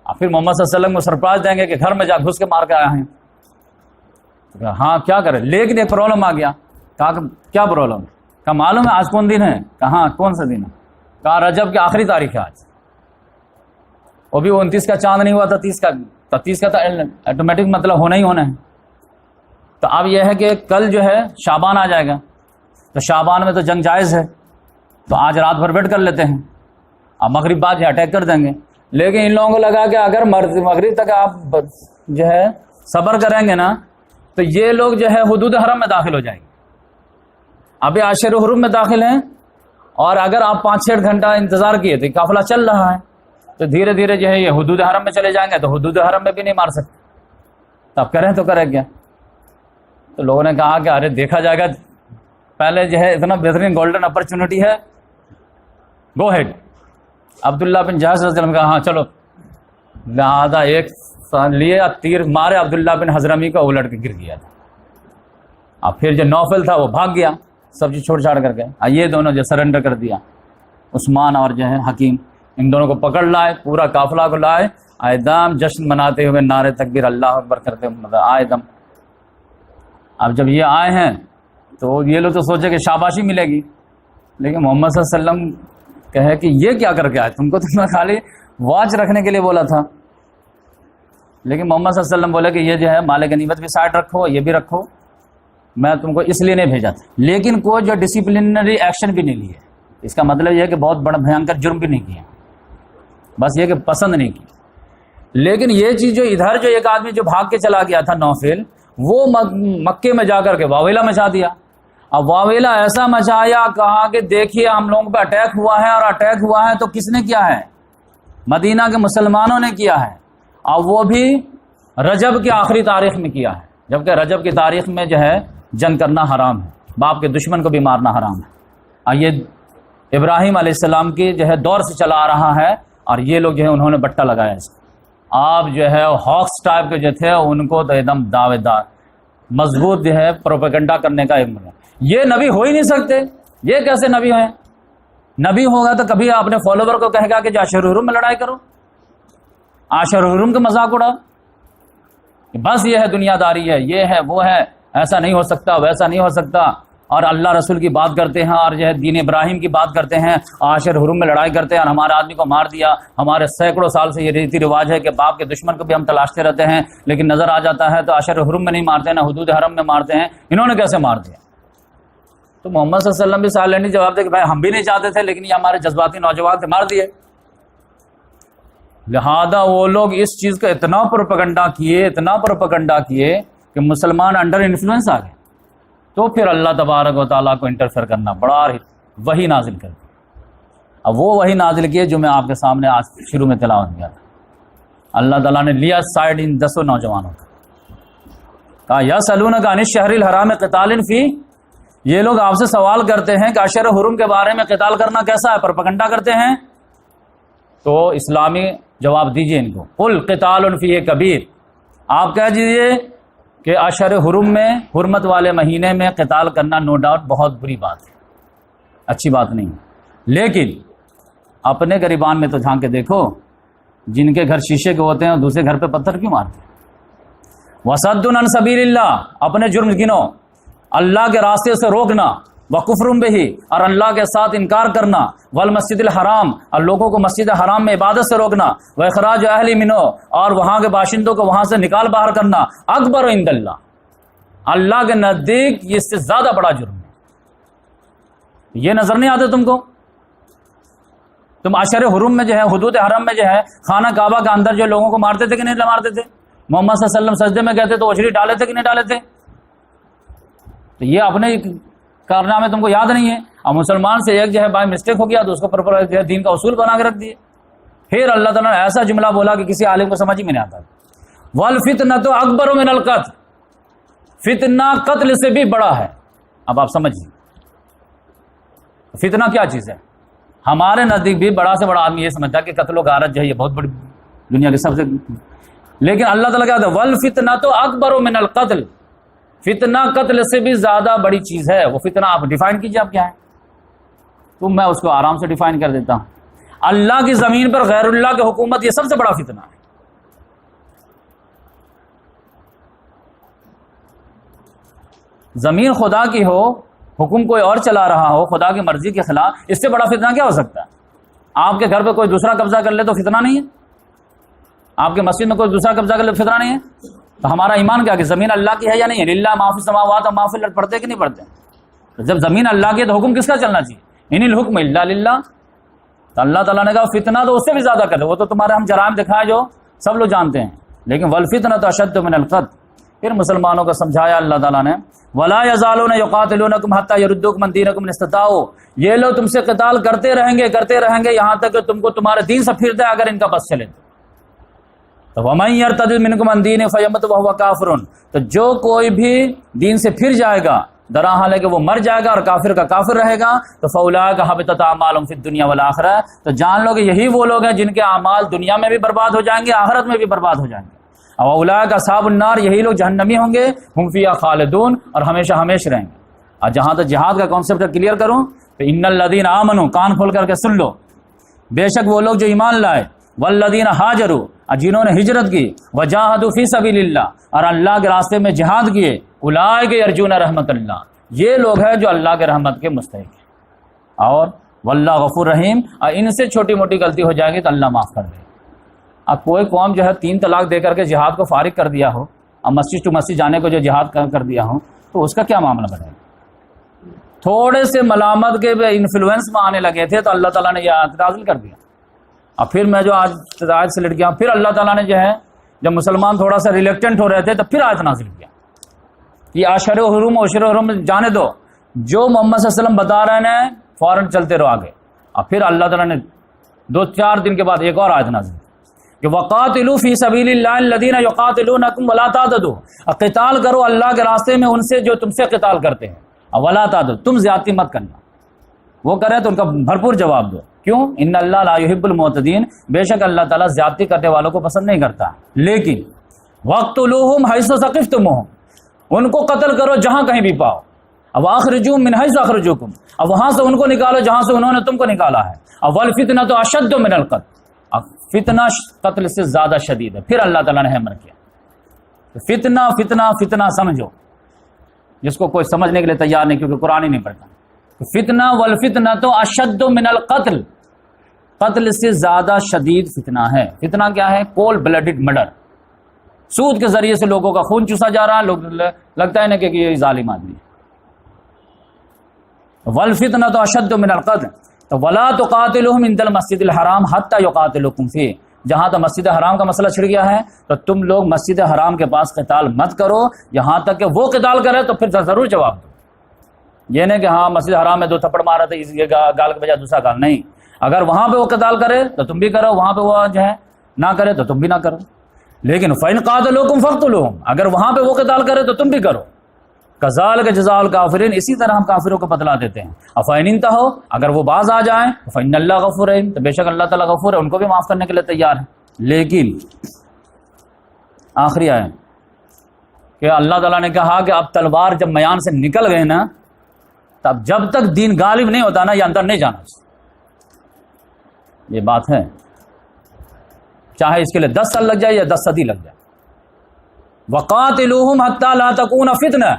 B: اور پھر محمد صلی اللہ علیہ وسلم کو سرپرائز دیں گے کہ گھر میں جا گھس کے مار کے آیا ہیں؟ ہاں کیا کریں؟ لیکن ایک پرابلم آ گیا۔ کہا کیا پرابلم؟ کہا معلوم ہے آج کون دن ہے؟ کہاں کون سا دن ہے؟ کہا رجب کی آخری تاریخ ہے آج، وہ بھی 29 کا چاند نہیں ہوا تھا، 30 کا تو آٹومیٹک مطلب ہونا ہی ہونا ہے۔ تو اب یہ ہے کہ کل جو ہے شعبان آ جائے گا، تو شعبان میں تو جنگ جائز ہے، تو آج رات بھر ویٹ کر لیتے ہیں، اب مغرب بعد یہ اٹیک کر دیں گے۔ لیکن ان لوگوں کو لگا کہ اگر مغرب تک آپ جو ہے صبر کریں گے نا، تو یہ لوگ جو ہے حدود حرم میں داخل ہو جائیں گے۔ ابھی عاشر حرم میں داخل ہیں، اور اگر آپ 5-6 گھنٹہ انتظار کیے تو قافلہ چل رہا ہے، تو دھیرے دھیرے جو ہے یہ حدود حرم میں چلے جائیں گے، تو حدود حرم میں بھی نہیں مار سکتے، تب کریں تو کریں کیا؟ تو لوگوں نے کہا کہ ارے دیکھا جائے گا، پہلے جو ہے اتنا بہترین گولڈن اپرچونٹی ہے، گو ہیڈ۔ عبداللہ بن جہش رضی اللہ عنہ کہا ہاں چلو، لہذا ایک لیے تیر مارے، عبداللہ بن حضرمی کا الٹ کے گر گیا تھا۔ اب پھر جو نوفل تھا وہ بھاگ گیا، سب چیز چھوڑ چھاڑ کر کے، یہ دونوں جو سرنڈر کر دیا، عثمان اور جو ہے حکیم، ان دونوں کو پکڑ لائے، پورا قافلہ کو لائے، آئے دم جشن مناتے ہوئے نعرے تکبیر اللہ اکبر کرتے ہوئے آئے دم۔ اب جب یہ آئے ہیں تو یہ لوگ تو سوچے کہ شاباشی ملے گی، لیکن محمد صلی اللہ علیہ وسلم کہے کہ یہ کیا کر کے آئے، تم کو تو میں خالی واچ رکھنے کے لیے بولا تھا۔ لیکن محمد صلی اللہ علیہ وسلم بولے کہ یہ جو ہے مال غنیمت بھی سائڈ رکھو، یہ بھی رکھو، میں تم کو اس لیے نہیں بھیجا تھا۔ لیکن کوئی جو ڈسپلنری ایکشن بھی نہیں لیے، اس کا مطلب یہ ہے کہ بہت بڑا بھیانکر جرم بھی نہیں کیا، بس یہ کہ پسند نہیں کی۔ لیکن یہ چیز جو ادھر جو ایک آدمی جو بھاگ کے چلا گیا تھا نوفل، وہ مکے میں جا کر کے واویلا مچا دیا۔ اب واویلا ایسا مچایا، کہا کہ دیکھیے ہم لوگوں پہ اٹیک ہوا ہے، اور اٹیک ہوا ہے تو کس نے کیا ہے؟ مدینہ کے مسلمانوں نے کیا ہے، اور وہ بھی رجب کی آخری تاریخ میں کیا ہے، جبکہ رجب کی تاریخ میں جو ہے جنگ کرنا حرام ہے، باپ کے دشمن کو بھی مارنا حرام ہے، اور یہ ابراہیم علیہ السلام کی جو ہے دور سے چلا آ رہا ہے، اور یہ لوگ جو ہے انہوں نے بٹا لگایا اس کو۔ آپ جو ہے ہاکس ٹائپ کے جو تھے ان کو تو ایک دم دعوے دار مضبوط جو ہے پروپیگنڈا کرنے کا یہ نبی ہو ہی نہیں سکتے، یہ کیسے نبی ہیں؟ نبی ہوگا تو کبھی اپنے فالوور کو کہے گا کہ عاشر حرم میں لڑائی کرو، عاشر حرم کا مذاق اڑاؤ، بس یہ ہے دنیا داری ہے، یہ ہے وہ ہے، ایسا نہیں ہو سکتا ویسا نہیں ہو سکتا، اور اللہ رسول کی بات کرتے ہیں، اور جو ہے دین ابراہیم کی بات کرتے ہیں، عاشر حرم میں لڑائی کرتے ہیں، اور ہمارے آدمی کو مار دیا۔ ہمارے سینکڑوں سال سے یہ ریتی رواج ہے کہ باپ کے دشمن کو بھی ہم تلاشتے رہتے ہیں، لیکن نظر آ جاتا ہے تو عاشر حرم میں نہیں مارتے، نہ حدود حرم میں مارتے ہیں، انہوں نے کیسے مار دیا؟ تو محمد صلی اللہ علیہ وسلم بھی سائلنٹلی جواب دے کہ بھائی ہم بھی نہیں چاہتے تھے، لیکن یہ ہمارے جذباتی نوجوان تھے، مار دیے۔ لہذا وہ لوگ اس چیز کا اتنا پروپیگنڈا کیے کہ مسلمان انڈر انفلوئنس آ گئے۔ تو پھر اللہ تبارک و تعالیٰ کو انٹرفیئر کرنا پڑا، وہی نازل کر دی۔ اب وہ وہی نازل کیے جو میں آپ کے سامنے آج شروع میں تلاوت کیا تھا۔ اللہ تعالیٰ نے لیا سائڈ ان 10 نوجوانوں کا، کہا یسألونک عن الشہر الحرام قتال فیہ، یہ لوگ آپ سے سوال کرتے ہیں کہ اشہر حرم کے بارے میں قتال کرنا کیسا ہے، پروپیگنڈا کرتے ہیں۔ تو اسلامی جواب دیجئے ان کو، قل قتال فیہ کبیر، آپ کہہ دیجئے کہ اشہر حرم میں، حرمت والے مہینے میں قتال کرنا نو ڈاؤٹ بہت بری بات ہے، اچھی بات نہیں ہے، لیکن اپنے گریبان میں تو جھانک کے دیکھو، جن کے گھر شیشے کے ہوتے ہیں دوسرے گھر پہ پتھر کیوں مارتے ہیں؟ وَصَدٌّ عَن سَبِيلِ اللَّهِ، اپنے جرم گنو، اللہ کے راستے سے روکنا، وَكُفْرٌ بِهِ، اور اللہ کے ساتھ انکار کرنا، وَالْمَسْجِدِ الْحَرَامِ، اور لوگوں کو مسجد حرام میں عبادت سے روکنا، وَإِخْرَاجُ أَهْلِ مِنْهُ، اور وہاں کے باشندوں کو وہاں سے نکال باہر کرنا، اکبر عند اللہ، اللہ کے نزدیک یہ اس سے زیادہ بڑا جرم ہے۔ یہ نظر نہیں آتے تم کو؟ تم اشہر حرم میں جو ہے، حدود حرم میں جو ہے، خانہ کعبہ کے اندر جو لوگوں کو مارتے تھے کہ نہیں مارتے تھے؟ محمد صلی اللہ علیہ وسلم سجدے میں کہتے تو اوجھری ڈالے تھے کہ نہیں ڈالے تھے؟ تو یہ اپنے کارنامے تم کو یاد نہیں ہے، اور مسلمان سے ایک جو ہے بائی مسٹیک ہو گیا تو اس کو پراپر جو ہے دین کا اصول بنا کے رکھ دیے۔ پھر اللہ تعالیٰ نے ایسا جملہ بولا کہ کسی عالم کو سمجھ ہی میں نہیں آتا، والفتنۃ اکبر من القتل، فتنہ قتل سے بھی بڑا ہے۔ اب آپ سمجھیے فتنہ کیا چیز ہے۔ ہمارے نزدیک بھی بڑا سے بڑا آدمی یہ سمجھتا ہے کہ قتل و غارت جو ہے یہ بہت بڑی دنیا کے سب سے، لیکن اللہ تعالیٰ کیا کہتا ہے، والفتنۃ اکبر من القتل، فتنہ قتل سے بھی زیادہ بڑی چیز ہے۔ وہ فتنہ آپ ڈیفائن کیجئے، آپ کیا ہے؟ تو میں اس کو آرام سے ڈیفائن کر دیتا ہوں، اللہ کی زمین پر غیر اللہ کی حکومت، یہ سب سے بڑا فتنہ ہے۔ زمین خدا کی ہو، حکم کوئی اور چلا رہا ہو خدا کی مرضی کے خلاف، اس سے بڑا فتنہ کیا ہو سکتا ہے؟ آپ کے گھر پہ کوئی دوسرا قبضہ کر لے تو فتنہ نہیں ہے؟ آپ کے مسجد میں کوئی دوسرا قبضہ کر لے فتنہ نہیں ہے؟ تو ہمارا ایمان کیا کہ زمین اللہ کی ہے یا نہیں ہے؟ للہ ما فی السماوات و ما فی الارض پڑھتے کہ نہیں پڑھتے؟ تو جب زمین اللہ کی ہے تو حکم کس کا چلنا چاہیے؟ ان الحکم الا للہ۔ تو اللہ تعالیٰ نے کہا فتنہ تو اس سے بھی زیادہ کرے، وہ تو تمہارے ہم جرائم دکھائے جو سب لوگ جانتے ہیں، لیکن والفتنۃ اشد من القتل۔ پھر مسلمانوں کو سمجھایا اللہ تعالیٰ نے، ولا یزالون یقاتلونکم حتی یردوکم عن دینکم ان استطاعوا، یہ لوگ تم سے قتال کرتے رہیں گے یہاں تک کہ تم کو تمہارے دین سے پھر دے اگر ان کا بس چلے تو۔ ومن یرتد منکم عن دینہ فیمت وہو کافر، تو جو کوئی بھی دین سے پھر جائے گا درا حال ہے کہ وہ مر جائے گا اور کافر کا کافر رہے گا، تو فاولئک حبطت اعمالهم فی الدنیا والآخرہ، تو جان لو کہ یہی وہ لوگ ہیں جن کے اعمال دنیا میں بھی برباد ہو جائیں گے، آخرت میں بھی برباد ہو جائیں گے۔ اور اولئک اصحاب النار، یہی لوگ جہنمی ہوں گے، ہم فیہا خالدون، اور ہمیشہ ہمیشہ رہیں گے۔ اور جہاں تک جہاد کا کانسیپٹ کلیئر کروں تو ان الذین آمنوا، کان کھول کر کے سن لو، بے شک وہ لوگ جو ایمان لائے، والذین ہاجروا، اور جنہوں نے ہجرت کی، وجاہدوا فی سبیل اللہ، اور اللہ کے راستے میں جہاد کیے، اولئک یرجون رحمت اللہ، یہ لوگ ہیں جو اللہ کے رحمت کے مستحق ہیں۔ اور واللہ غفور رحیم، اور ان سے چھوٹی موٹی غلطی ہو جائے گی تو اللہ معاف کر دے۔ اب کوئی قوم جو ہے 3 طلاق دے کر کے جہاد کو فارغ کر دیا ہو، اور مسجد ٹو مسجد جانے کو جو جہاد کر دیا ہو، تو اس کا کیا معاملہ بنے گا؟ تھوڑے سے ملامت کے انفلوئنس میں آنے لگے تھے تو اللہ تعالیٰ نے یہ آیت نازل کر دیا۔ اور پھر میں جو آج آیت سے لٹ گیا، پھر اللہ تعالیٰ نے جو ہے جب مسلمان تھوڑا سا ریلیکٹنٹ ہو رہے تھے تو پھر آیت نازل کیا، یہ اشہر حرم اشہر حرم جانے دو، جو محمد صلی اللہ علیہ وسلم بتا رہے ہیں فوراً چلتے رہو آگے۔ اور پھر اللہ تعالیٰ نے 2-4 دن کے بعد ایک اور آیت نازل کہ وقاتلوا فی سبیل اللہ الذین یقاتلونکم ولا تعتدوا، قتال کرو اللہ کے راستے میں ان سے جو تم سے قتال کرتے ہیں، ولا تعتدوا، تم زیادتی مت کرنا، وہ کریں تو ان کا بھرپور جواب دو۔ کیوں؟ ان اللہ لا یحب المعتدین، بے شک اللہ تعالیٰ زیادتی کرنے والوں کو پسند نہیں کرتا۔ لیکن وقتلوہم حیث ثقفتموہم، ان کو قتل کرو جہاں کہیں بھی پاؤ، اب اخرجوہم من حیث اخرجوکم، اب وہاں سے ان کو نکالو جہاں سے انہوں نے تم کو نکالا ہے۔ اب والفتنۃ اشد من القتل، اب فتنہ قتل سے زیادہ شدید ہے۔ پھر اللہ تعالیٰ نے ہیمر کیا، فتنہ فتنہ فتنہ سمجھو، جس کو کوئی سمجھنے کے لیے تیار نہیں کیونکہ قرآن ہی نہیں پڑھتا۔ فتنہ والفتنۃ اشد من القتل، قتل سے زیادہ شدید فتنہ ہے۔ فتنہ کیا ہے؟ کولڈ بلڈڈ مرڈر، سود کے ذریعے سے لوگوں کا خون چوسا جا رہا ہے، لوگ لگتا ہے نا کہ یہ ظالم آدمی ہے۔ والفتنۃ اشد من القتل، تو ولا تقاتلوہم عند المسجد الحرام حتی یقاتلوکم فیہ، جہاں تک مسجد حرام کا مسئلہ چھڑ گیا ہے تو تم لوگ مسجد حرام کے پاس قتال مت کرو یہاں تک کہ وہ قتال کرے تو پھر ضرور جواب دو. یہ نہیں کہ ہاں مسجد حرام میں 2 تھپڑ مارا تھا یہ گال کے بجائے دوسرا گال، نہیں، اگر وہاں پہ وہ قتال کرے تو تم بھی کرو، وہاں پہ وہ جو ہے نہ کرے تو تم بھی نہ کرو. لیکن فَإِنْ قَاتَلُوكُمْ فَاقْتُلُوهُمْ، اگر وہاں پہ وہ قتال کرے تو تم بھی کرو. كَذَلِكَ جَزَاءُ الْكَافِرِينَ، اسی طرح ہم کافروں کو بدلہ دیتے ہیں. فَإِنِ انْتَهُوا، اگر وہ باز آ جائیں فَإِنَّ اللَّهَ غَفُورٌ رَحِيمٌ، تو بے شک اللہ تعالیٰ غفور ہے، ان کو بھی معاف کرنے کے لیے تیار ہے. لیکن آخری آئے کہ اللہ تعالیٰ نے کہا کہ اب تلوار جب میان سے نکل گئے نا، تب جب تک دین غالب نہیں ہوتا نا یہ اندر نہیں جانا. یہ بات ہے، چاہے اس کے لیے 10 سال لگ جائے یا 10 صدی لگ جائے. وَقَاتِلُوهُمْ حَتَّى لَا تَكُونَ فِتْنَةٌ،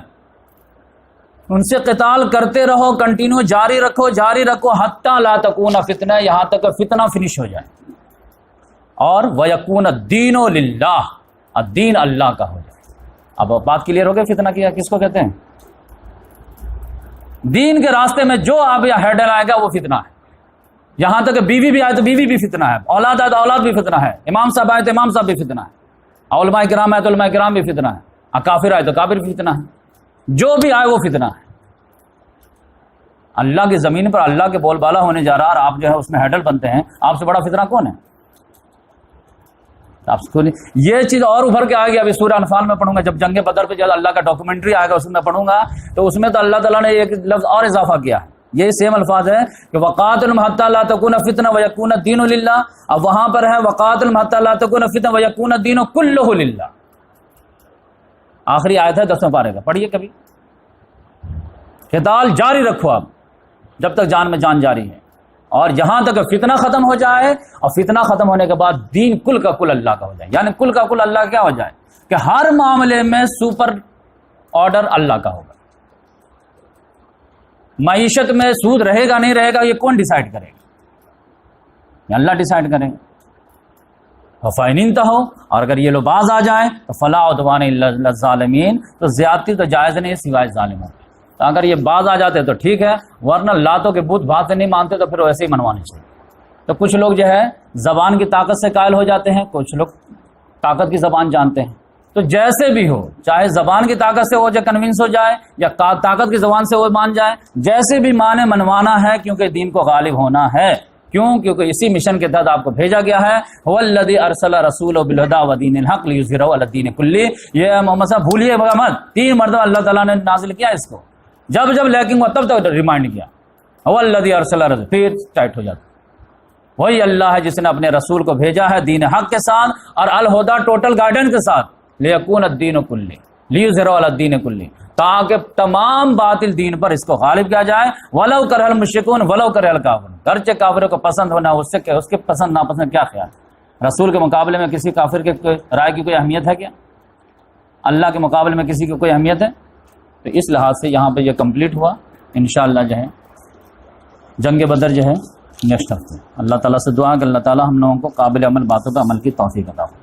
B: ان سے قتال کرتے رہو، کنٹینیو جاری رکھو حَتَّى لَا تَكُونَ فِتْنَةٌ، یہاں تک فتنہ فنش ہو جائے، اور وَيَكُونَ الدِّينُ لِلَّهِ، الدین اللہ کا ہو جائے. اب بات کلیئر ہو گئی فتنہ کیا کس کو کہتے ہیں؟ دین کے راستے میں جو آپ یا ہیڈل آئے گا وہ فتنہ ہے. یہاں تک کہ بیوی بھی آئے تو بیوی بھی فتنہ ہے، اولاد آئے تو اولاد بھی فتنہ ہے، امام صاحب آئے تو امام صاحب بھی فتنہ ہے، علماء کرام آئے تو علماء کرام بھی فتنہ ہے، کافر آئے تو کافر بھی فتنہ ہے، جو بھی آئے وہ فتنہ ہے. اللہ کی زمین پر اللہ کے بول بالا ہونے جا رہا اور آپ جو ہے اس میں ہیڈل بنتے ہیں، آپ سے بڑا فتنہ کون ہے؟ آپ کو یہ چیز اور ابھر کے آ گیا. ابھی سورہ انفال میں پڑھوں گا، جب جنگ بدر پہ جب اللہ کا ڈاکومنٹری آئے گا اس میں پڑھوں گا، تو اس میں تو اللہ تعالیٰ نے ایک لفظ اور اضافہ کیا ہے. یہ سیم الفاظ ہے کہ وَقَاتِلْهُمْ حَتَّى لَا تَكُونَ فِتْنَةٌ وَيَكُونَ الدِّينُ لِلَّهِ، اب وہاں پر ہے وَقَاتِلْهُمْ حَتَّى لَا تَكُونَ فِتْنَةٌ وَيَكُونَ الدِّينُ كُلُّهُ لِلَّهِ. آخری آیت ہے 10ویں پارے کا، پڑھیے کبھی. قتال جاری رکھو آپ جب تک جان میں جان جاری ہے، اور جہاں تک فتنہ ختم ہو جائے، اور فتنہ ختم ہونے کے بعد دین کل کا کل اللہ کا ہو جائے. یعنی کل کا کل اللہ کیا ہو جائے کہ ہر معاملے میں سپر آرڈر اللہ کا ہوگا. معیشت میں سود رہے گا نہیں رہے گا یہ کون ڈیسائیڈ کرے گا؟ یہ اللہ ڈیسائیڈ کرے گا. فَإِنِ انْتَهُوا، اور اگر یہ لوگ باز آ جائیں تو فَلَا عُدْوَانَ إِلَّا عَلَى الظَّالِمِينَ، تو زیادتی تو جائز نہیں سوائے ظالموں. تو اگر یہ باز آ جاتے تو ٹھیک ہے، ورنہ لاتوں کے بت بات سے نہیں مانتے تو پھر ویسے ہی منوانے چاہیے. تو کچھ لوگ جو ہے زبان کی طاقت سے قائل ہو جاتے ہیں، کچھ لوگ طاقت کی زبان جانتے ہیں. تو جیسے بھی ہو، چاہے زبان کی طاقت سے وہ جو کنونس ہو جائے یا طاقت کی زبان سے وہ مان جائے، جیسے بھی مانے منوانا ہے، کیونکہ دین کو غالب ہونا ہے. کیوں؟ کیونکہ اسی مشن کے تحت آپ کو بھیجا گیا ہے. هو الذی ارسل رسولہ بالہدی ودین الحق لیظہرہ علی الدین کلہ. یہ محمد صاحب بھولیے مت، 3 مرتبہ اللہ تعالیٰ نے نازل کیا اس کو، جب جب لیکنگ ہوا تب تک ریمائنڈ کیا. هو الذی ارسل رسولہ، پھر ٹائٹ ہو جاتا. وہی اللہ ہے جس نے اپنے رسول کو بھیجا ہے دین حق کے ساتھ اور الہدی ٹوٹل گائیڈنس کے ساتھ. لیکون الدین کلہ لیظہرہ علی الدین کلہ، تاکہ تمام باطل دین پر اس کو غالب کیا جائے. ولو کرہ المشرکون ولو کرہ الکافرون، گرچہ کافروں کو پسند ہونا اس کے پسند ناپسند کیا خیال. رسول کے مقابلے میں کسی کافر کے رائے کی کوئی اہمیت ہے کیا؟ اللہ کے مقابلے میں کسی کی کوئی اہمیت ہے؟ تو اس لحاظ سے یہاں پہ یہ کمپلیٹ ہوا. انشاءاللہ جو ہے جنگ بدر جو ہے نیکسٹ ہفتے. اللہ تعالیٰ سے دعا کہ اللہ تعالیٰ ہم لوگوں کو قابل عمل باتوں پہ عمل کی توفیق عطا فرمائے.